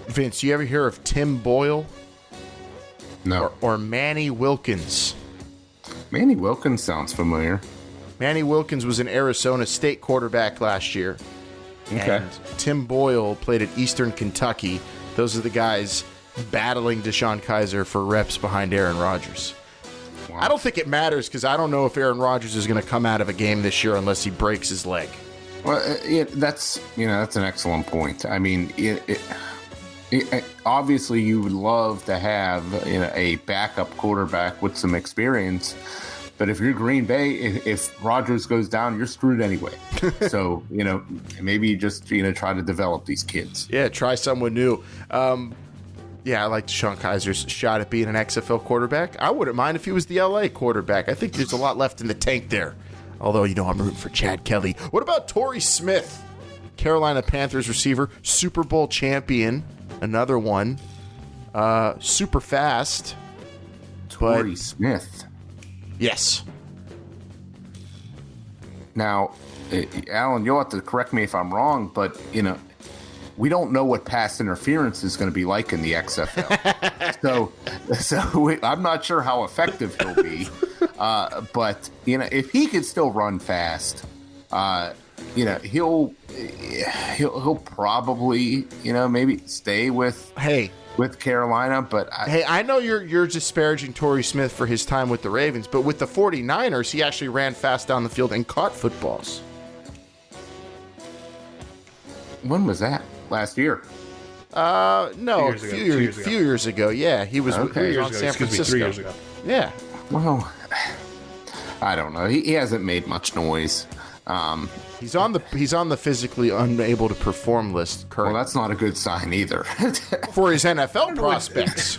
Vince, you ever hear of Tim Boyle? No. Or Manny Wilkins? Manny Wilkins sounds familiar. Manny Wilkins was an Arizona State quarterback last year. Okay. And Tim Boyle played at Eastern Kentucky. Those are the guys battling Deshaun Kaiser for reps behind Aaron Rodgers. Wow. I don't think it matters because I don't know if Aaron Rodgers is going to come out of a game this year unless he breaks his leg. Well, that's an excellent point. I mean, obviously you would love to have a backup quarterback with some experience. But if you're Green Bay, if Rodgers goes down, you're screwed anyway. So, maybe you just, try to develop these kids. Yeah, try someone new. Yeah, I like Deshaun Kaiser's shot at being an XFL quarterback. I wouldn't mind if he was the LA quarterback. I think there's a lot left in the tank there. Although, I'm rooting for Chad Kelly. What about Torrey Smith? Carolina Panthers receiver, Super Bowl champion. Another one. Super fast. Torrey Smith. Yes. Now, Alan, you'll have to correct me if I'm wrong, but, we don't know what pass interference is going to be like in the XFL. so I'm not sure how effective he'll be. But, if he can still run fast, he'll probably, maybe stay with. Hey, with Carolina, but hey, I know you're disparaging Torrey Smith for his time with the Ravens, but with the 49ers, he actually ran fast down the field and caught footballs. when was that? Last year? No, a few years ago. Yeah, he was, Okay. he was on San Francisco. 3 years ago. Yeah. Well, I don't know. He hasn't made much noise. He's on the physically unable to perform list Well, currently that's not a good sign either. for his NFL prospects.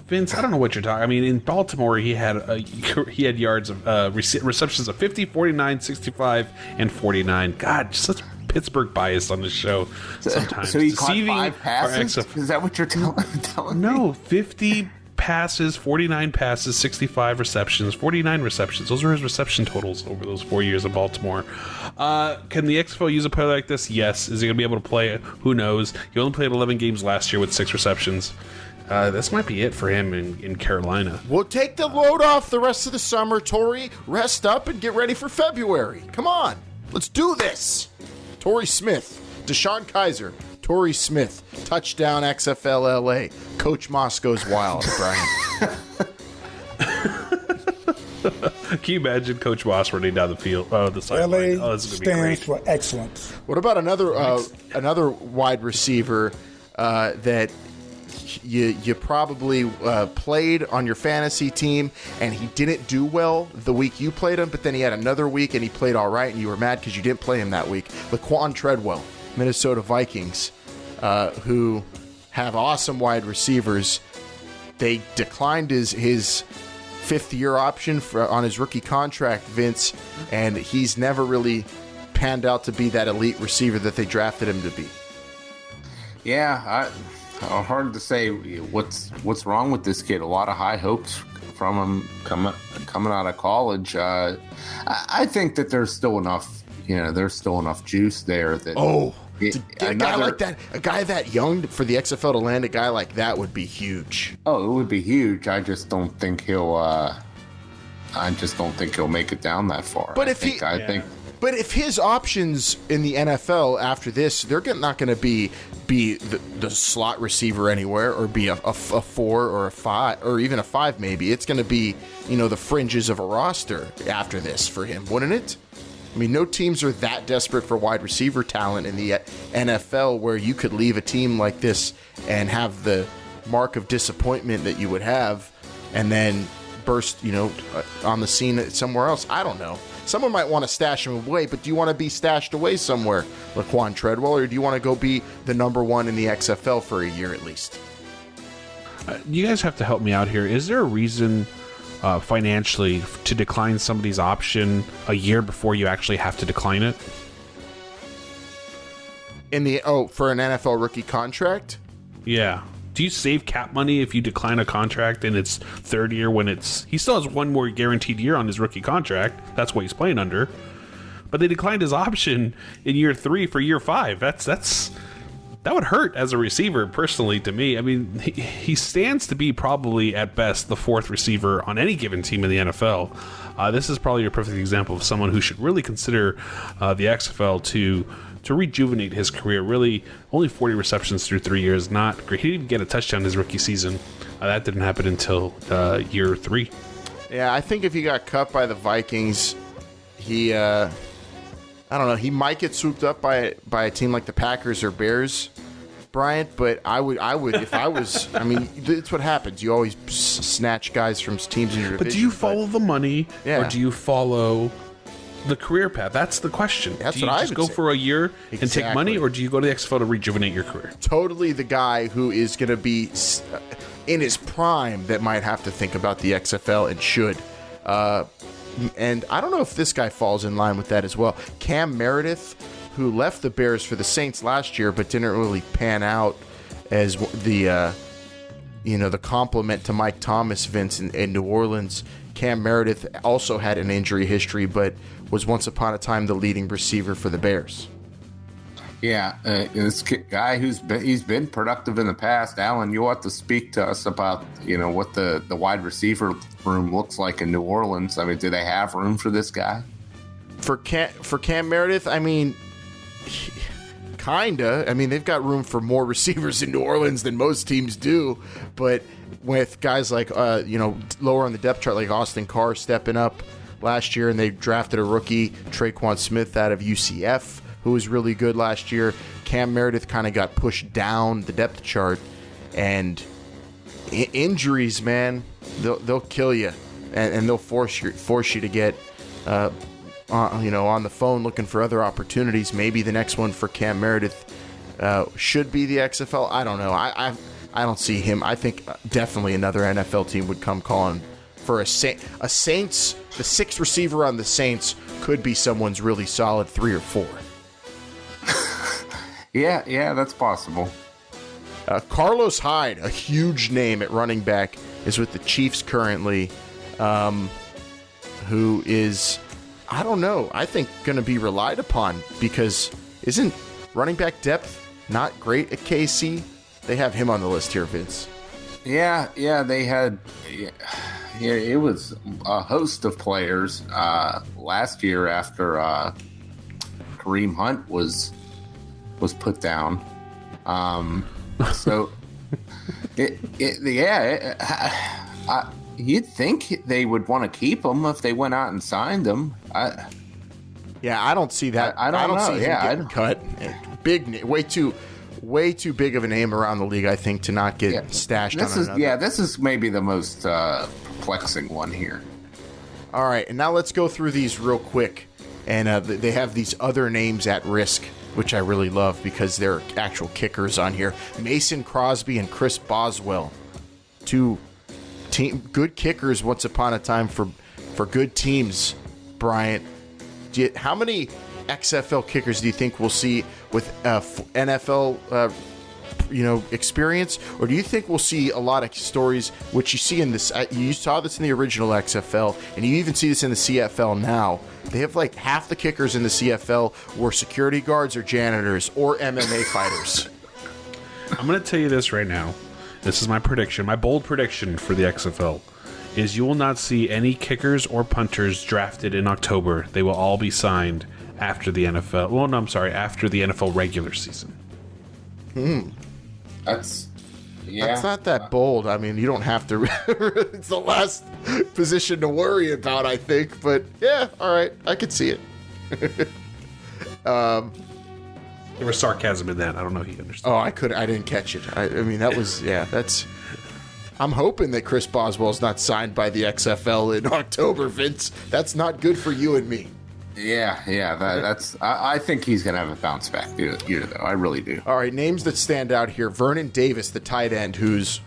Vince, I don't know what you're talking. I mean, in Baltimore, he had yards of receptions of 50, 49, 65, and 49. God, such Pittsburgh bias on this show. Sometimes So he caught deceiving 5 passes? Is that what you're telling me? No, 50 passes, 49 passes, 65 receptions, 49 receptions. Those are his reception totals over those 4 years in Baltimore. Can the XFL use a player like this? Yes. Is he going to be able to play it? Who knows? He only played 11 games last year with 6 receptions. This might be it for him in Carolina. We'll take the load off the rest of the summer, Torrey. Rest up and get ready for February. Come on. Let's do this. Torrey Smith, Deshaun Kaiser, Torrey Smith, touchdown XFL LA. Coach Moscow's wild, Brian. Can you imagine Coach Moss running down the field? Oh, the sideline. LA Oh, this is going to be stands great. for excellence. What about another wide receiver that you probably played on your fantasy team and he didn't do well the week you played him, but then he had another week and he played all right and you were mad because you didn't play him that week? Laquan Treadwell, Minnesota Vikings, who have awesome wide receivers. They declined his fifth-year option on his rookie contract, Vince, and he's never really panned out to be that elite receiver that they drafted him to be. Yeah, hard to say what's wrong with this kid. A lot of high hopes from him coming out of college. I think that there's still enough, there's still enough juice there. That To get a guy like that, a guy that young for the XFL to land a guy like that would be huge. Oh, it would be huge. I just don't think he'll make it down that far. But But if his options in the NFL after this, they're not going to be the slot receiver anywhere, or be a 4 or a 5 or even a 5 maybe. It's going to be, the fringes of a roster after this for him, wouldn't it? I mean, no teams are that desperate for wide receiver talent in the NFL where you could leave a team like this and have the mark of disappointment that you would have and then burst, on the scene somewhere else. I don't know. Someone might want to stash him away, but do you want to be stashed away somewhere, Laquan Treadwell, or do you want to go be the number one in the XFL for a year at least? You guys have to help me out here. Is there a reason financially to decline somebody's option a year before you actually have to decline it? For an NFL rookie contract? Yeah. Do you save cap money if you decline a contract in its third year when he still has one more guaranteed year on his rookie contract? That's what he's playing under. But they declined his option in year 3 for year 5. That would hurt as a receiver, personally, to me. I mean, he stands to be probably at best the 4th receiver on any given team in the NFL. This is probably a perfect example of someone who should really consider the XFL to rejuvenate his career. Really, only 40 receptions through 3 years, not great. He didn't even get a touchdown his rookie season. That didn't happen until year 3. Yeah, I think if he got cut by the Vikings, he, I don't know, he might get swooped up by a team like the Packers or Bears, Bryant, but I would if I was, I mean, it's what happens. You always snatch guys from teams in your division. But do you follow the money, Yeah. or do you follow the career path? That's the question. That's do you what I just would go say. for a year and take Exactly. money, or do you go to the XFL to rejuvenate your career? Totally the guy who is going to be in his prime that might have to think about the XFL and should. And I don't know if this guy falls in line with that as well. Cam Meredith, who left the Bears for the Saints last year but didn't really pan out as the compliment to Mike Thomas, Vince, in New Orleans. Cam Meredith also had an injury history but was once upon a time the leading receiver for the Bears. Yeah, this guy he's been productive in the past. Alan, you ought to speak to us about what the wide receiver room looks like in New Orleans. I mean, do they have room for this guy? For Cam Meredith, I mean, Kinda. I mean, they've got room for more receivers in New Orleans than most teams do, but with guys like, lower on the depth chart, like Austin Carr stepping up last year, and they drafted a rookie, Traquan Smith, out of UCF, who was really good last year. Cam Meredith kind of got pushed down the depth chart, and injuries, man, they'll kill you, and they'll force you to get, on the phone looking for other opportunities. Maybe the next one for Cam Meredith should be the XFL. I don't know. I don't see him. I think definitely another NFL team would come calling for a Saints. The sixth receiver on the Saints could be someone's really solid 3 or 4. Yeah, that's possible. Carlos Hyde, a huge name at running back, is with the Chiefs currently, who is, I don't know, I think going to be relied upon, because isn't running back depth not great at KC? They have him on the list here, Vince. Yeah, they had. Yeah, it was a host of players last year after Kareem Hunt was put down. So, you'd think they would want to keep him if they went out and signed him. I don't see that. I don't see him getting cut. Big, way too big of a name around the league, I think, to not get stashed on another. This is maybe the most perplexing one here. All right, and now let's go through these real quick. And they have these other names at risk, which I really love because they're actual kickers on here. Mason Crosby and Chris Boswell, two good kickers once upon a time for good teams. Bryant, how many XFL kickers do you think we'll see with NFL experience, or do you think we'll see a lot of stories which you see in this? You saw this in the original XFL, and you even see this in the CFL now. They have like half the kickers in the CFL were security guards or janitors or MMA fighters. I'm going to tell you this right now. This is my prediction. My bold prediction for the XFL is you will not see any kickers or punters drafted in October. They will all be signed after the NFL. Well, no, I'm sorry, after the NFL regular season. That's not that bold. I mean, you don't have to. It's the last position to worry about, I think. But yeah, all right, I could see it. There was sarcasm in that. I don't know if you understood. Oh, I didn't catch it. I mean, that was that's. I'm hoping that Chris Boswell's not signed by the XFL in October, Vince. That's not good for you and me. Yeah. That's. I think he's gonna have a bounce back year though. I really do. All right, names that stand out here: Vernon Davis, the tight end, who's,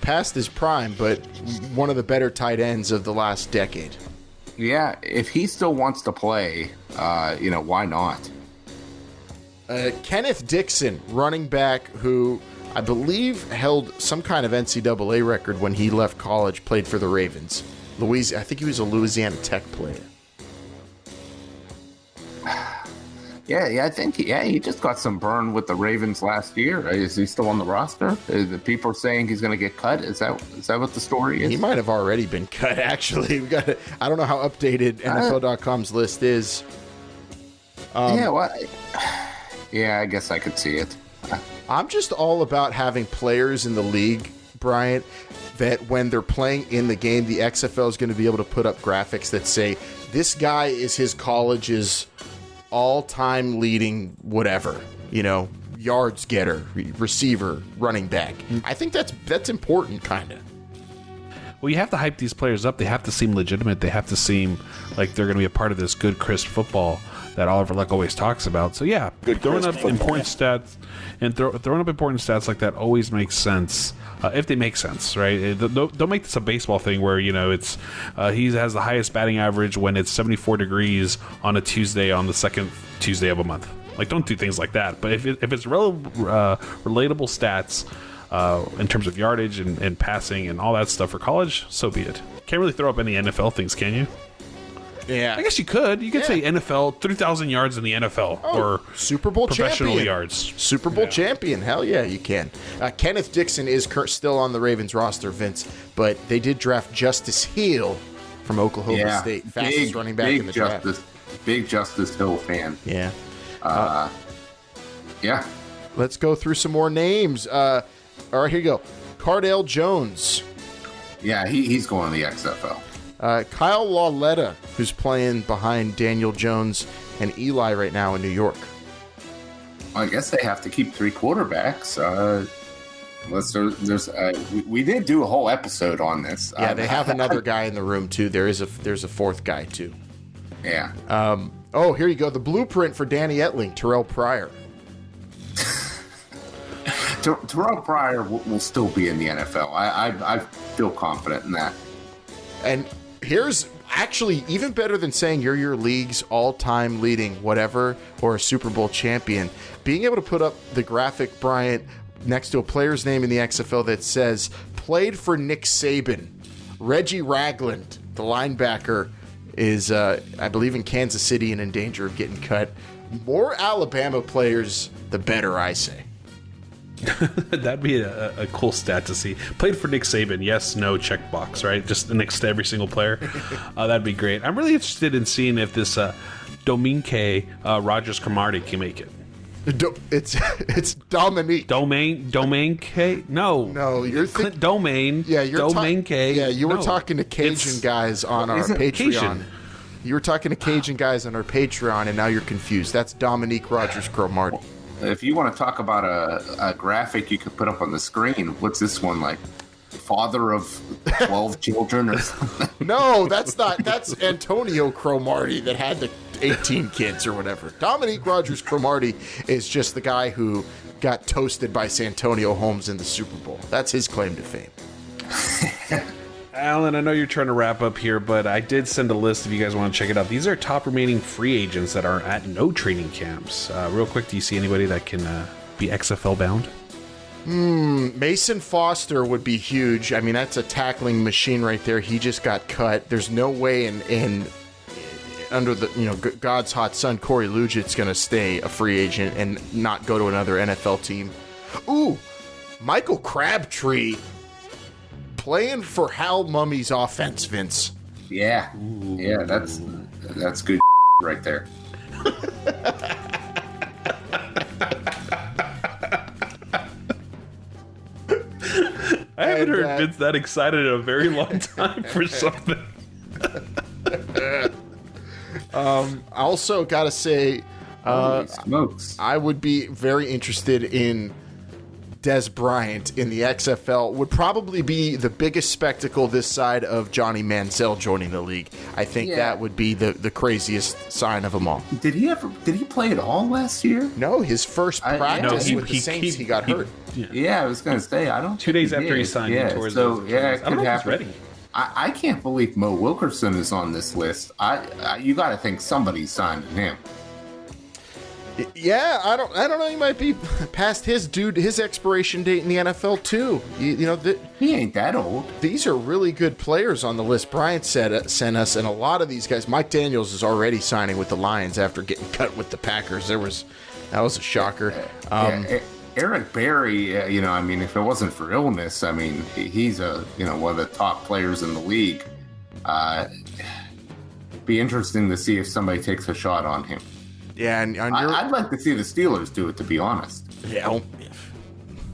past his prime, but one of the better tight ends of the last decade. Yeah, if he still wants to play, why not? Kenneth Dixon, running back, who I believe held some kind of NCAA record when he left college, played for the Ravens. I think he was a Louisiana Tech player. Yeah, I think he just got some burn with the Ravens last year. Is he still on the roster? The people are saying he's going to get cut. Is that what the story is? He might have already been cut. Actually, I don't know how updated NFL.com's list is. I guess I could see it. I'm just all about having players in the league, Bryant, that when they're playing in the game, the XFL is going to be able to put up graphics that say this guy is his college's all-time leading whatever, yards getter, receiver, running back. I think that's important, kind of. Well, you have to hype these players up. They have to seem legitimate. They have to seem like they're going to be a part of this good, crisp football that Oliver Luck always talks about. So yeah, throwing up important stats like that always makes sense. If they make sense, right? Don't make this a baseball thing where he has the highest batting average when it's 74 degrees on a Tuesday on the second Tuesday of a month. Like, don't do things like that. But if it's relatable stats in terms of yardage and passing and all that stuff for college, so be it. Can't really throw up any NFL things, can you? Yeah, I guess you could. You could say NFL 3,000 yards in the NFL or Super Bowl professional champion. yards. Super Bowl champion. Hell yeah, you can. Kenneth Dixon is still on the Ravens roster, Vince, but they did draft Justice Hill from Oklahoma State, fastest running back in the draft. Big Justice Hill fan. Yeah. Yeah. Let's go through some more names. All right, here you go. Cardale Jones. Yeah, he's going to the XFL. Kyle Lauletta, who's playing behind Daniel Jones and Eli right now in New York. I guess they have to keep 3 quarterbacks. Unless we did do a whole episode on this. Yeah, they have another guy in the room too. There's a 4th guy too. Yeah. Oh, here you go. The blueprint for Danny Etling, Terrell Pryor. Terrell Pryor will still be in the NFL. I feel confident in that. And here's actually even better than saying you're your league's all-time leading whatever or a Super Bowl champion. Being able to put up the graphic, Bryant, next to a player's name in the XFL that says played for Nick Saban. Reggie Ragland, the linebacker, is I believe in Kansas City and in danger of getting cut. More Alabama players, the better, I say. That'd be a cool stat to see. Played for Nick Saban. Yes, no, checkbox, right? Just next to every single player. That'd be great. I'm really interested in seeing if this Dominque Rogers Cromartie can make it. It's Dominique. Dominque? No, you're Clint Domain. Yeah, you're Dominque. you were talking to Cajun guys on our Patreon. Cajun. You were talking to Cajun guys on our Patreon, and now you're confused. That's Dominique Rogers Cromartie. If you want to talk about a graphic you could put up on the screen, what's this one like? Father of 12 children or something? No, that's not. That's Antonio Cromartie that had the 18 kids or whatever. Dominique Rogers Cromartie is just the guy who got toasted by Santonio Holmes in the Super Bowl. That's his claim to fame. Alan, I know you're trying to wrap up here, but I did send a list if you guys want to check it out. These are top remaining free agents that are at no training camps. Real quick, do you see anybody that can be XFL bound? Mason Foster would be huge. I mean, that's a tackling machine right there. He just got cut. There's no way in under the God's hot son Corey Lugit's going to stay a free agent and not go to another NFL team. Ooh, Michael Crabtree playing for Hal Mummy's offense, Vince. Yeah, yeah, that's good right there. I haven't heard Vince that excited in a very long time for something. I also got to say, Smokes. I would be very interested in Des Bryant in the XFL. Would probably be the biggest spectacle this side of Johnny Manziel joining the league. I think that would be the craziest sign of them all. Did he play at all last year? No, his first practice with the Saints, he got hurt. Yeah, I was going to say, I don't 2 days after he signed. Yeah, so yeah, it I don't could know if he's happen. ready. I can't believe Mo Wilkerson is on this list. You got to think somebody's signing him. Yeah, I don't know. He might be past his expiration date in the NFL too. He ain't that old. These are really good players on the list. Bryant sent us, and a lot of these guys. Mike Daniels is already signing with the Lions after getting cut with the Packers. That was a shocker. Eric Berry, if it wasn't for illness, he's one of the top players in the league. Be interesting to see if somebody takes a shot on him. Yeah, and I'd like to see the Steelers do it, to be honest. Yeah,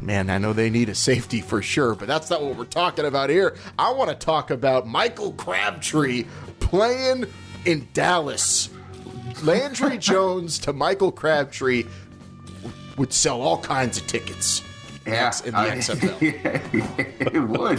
man, I know they need a safety for sure, but that's not what we're talking about here. I want to talk about Michael Crabtree playing in Dallas. Landry Jones to Michael Crabtree would sell all kinds of tickets in the XFL. It would.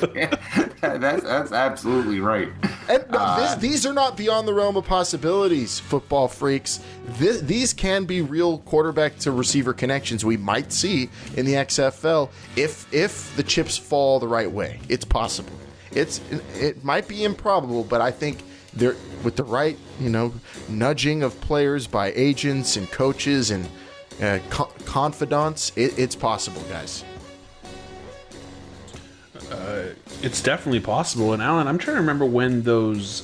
That's absolutely right. And these are not beyond the realm of possibilities, football freaks. These can be real quarterback to receiver connections we might see in the XFL if the chips fall the right way. It's possible. It might be improbable, but I think they're with the right nudging of players by agents and coaches and confidants. It's possible, guys. It's definitely possible. And Alan, I'm trying to remember when those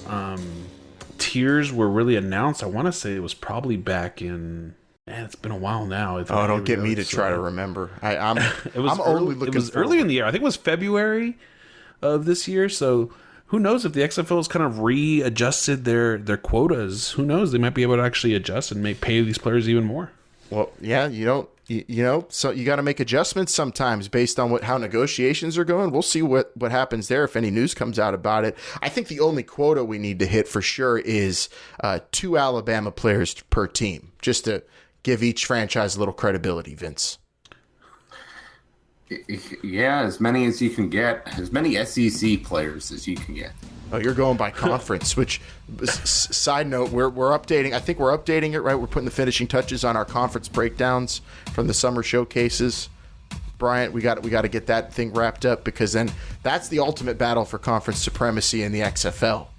tiers were really announced. I want to say it was probably back in. Man, it's been a while now. Don't get me to try to remember. I'm only looking. It was earlier in the year. I think it was February of this year. So who knows if the XFL has kind of readjusted their quotas? Who knows? They might be able to actually adjust and pay these players even more. Well, yeah, So you got to make adjustments sometimes based on how negotiations are going. We'll see what happens there if any news comes out about it. I think the only quota we need to hit for sure is 2 Alabama players per team, just to give each franchise a little credibility, Vince. Yeah, as many as you can get, as many SEC players as you can get. Oh, you're going by conference, which, side note, we're updating. I think we're updating it, right? We're putting the finishing touches on our conference breakdowns from the summer showcases. Bryant, we got to get that thing wrapped up, because then that's the ultimate battle for conference supremacy in the XFL.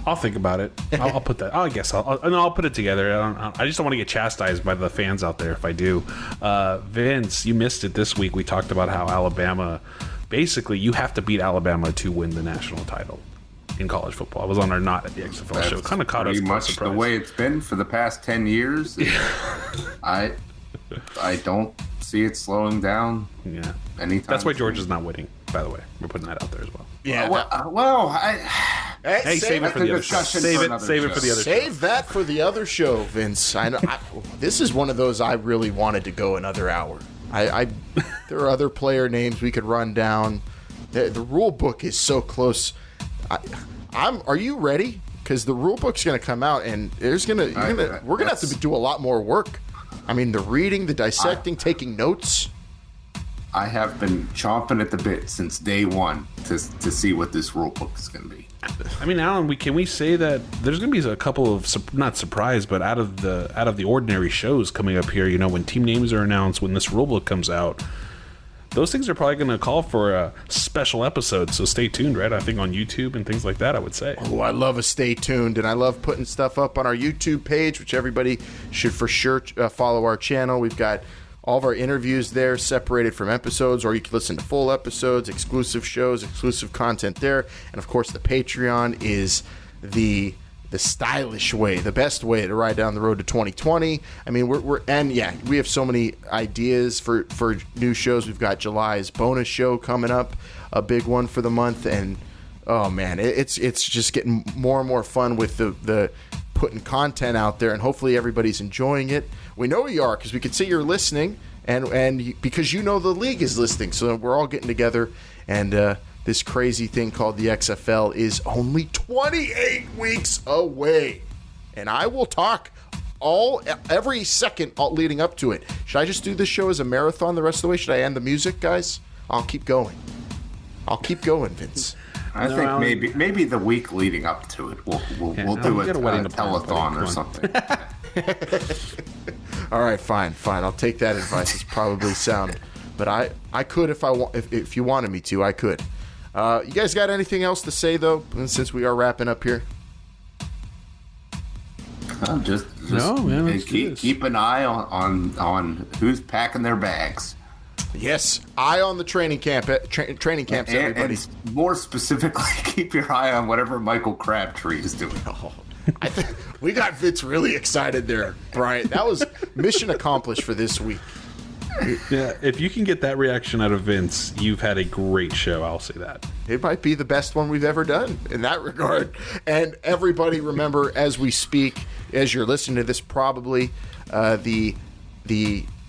I'll think about it. I'll put that. I guess I'll put it together. I just don't want to get chastised by the fans out there if I do. Vince, you missed it this week. We talked about how Alabama, basically, you have to beat Alabama to win the national title in college football. I was on our Not at the XFL show. Kind of caught us by surprise. The way it's been for the past 10 years. I don't see it slowing down. Yeah, anytime. That's why Georgia's not winning. By the way, we're putting that out there as well. Yeah. Hey, save it for the other show. Save it for the other show. Save that for the other show, Vince. This is one of those I really wanted to go another hour. There are other player names we could run down. The rule book is so close. Are you ready? Because the rule book's going to come out, and we're going to have to do a lot more work. I mean, the reading, the dissecting, taking notes. I have been chomping at the bit since day one to see what this rule book is going to be. I mean, Alan, can we say that there's going to be a couple of not surprise, but out of the ordinary shows coming up here? When team names are announced, when this rule book comes out, those things are probably going to call for a special episode. So stay tuned, right? I think on YouTube and things like that, I would say. Oh, I love a stay tuned, and I love putting stuff up on our YouTube page, which everybody should for sure follow our channel. We've got all of our interviews there separated from episodes, or you can listen to full episodes, exclusive shows, exclusive content there. And of course, the Patreon is the stylish way, the best way to ride down the road to 2020. I mean, we have so many ideas for new shows. We've got July's bonus show coming up, a big one for the month, and oh man, it's just getting more and more fun with the putting content out there, and hopefully everybody's enjoying it. We know you are, because we can see you're listening, and because the league is listening, so we're all getting together, and this crazy thing called the XFL is only 28 weeks away, and I will talk every second leading up to it. Should I just do this show as a marathon the rest of the way? Should I end the music, guys? I'll keep going, Vince. I think maybe the week leading up to it, we'll do a telethon or something. All right, fine. I'll take that advice. It's probably sound, but I could if you wanted me to, I could. You guys got anything else to say though? Since we are wrapping up here. Just no, man. Keep an eye on who's packing their bags. Yes, eye on the training camps, everybody. And more specifically, keep your eye on whatever Michael Crabtree is doing. Oh, I think we got Vince really excited there, Brian. That was mission accomplished for this week. Yeah, if you can get that reaction out of Vince, you've had a great show. I'll say that. It might be the best one we've ever done in that regard. And everybody, remember, as we speak, as you're listening to this, probably the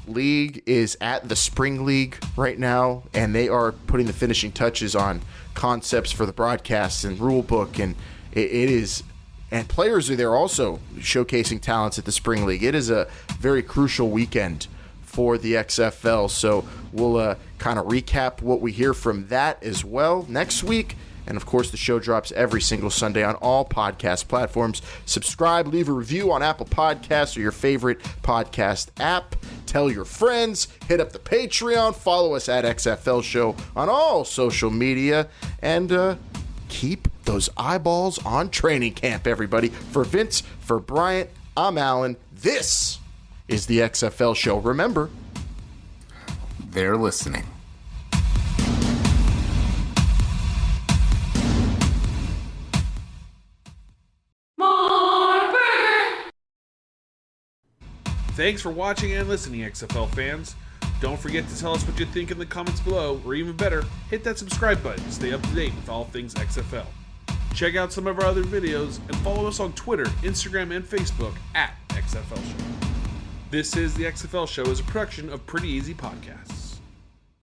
league is at the spring league right now, and they are putting the finishing touches on concepts for the broadcasts and rule book, and it is, and players are there also showcasing talents at the spring league. It is a very crucial weekend for the XFL, so we'll kind of recap what we hear from that as well next week. And of course, the show drops every single Sunday on all podcast platforms. Subscribe, leave a review on Apple Podcasts or your favorite podcast app. Tell your friends, hit up the Patreon, follow us at XFL Show on all social media, and keep those eyeballs on training camp, everybody. For Vince, for Bryant, I'm Alan. This is the XFL Show. Remember, they're listening. Thanks for watching and listening, XFL fans. Don't forget to tell us what you think in the comments below, or even better, hit that subscribe button to stay up to date with all things XFL. Check out some of our other videos and follow us on Twitter, Instagram, and Facebook at XFL Show. This is the XFL Show is a production of Pretty Easy Podcasts.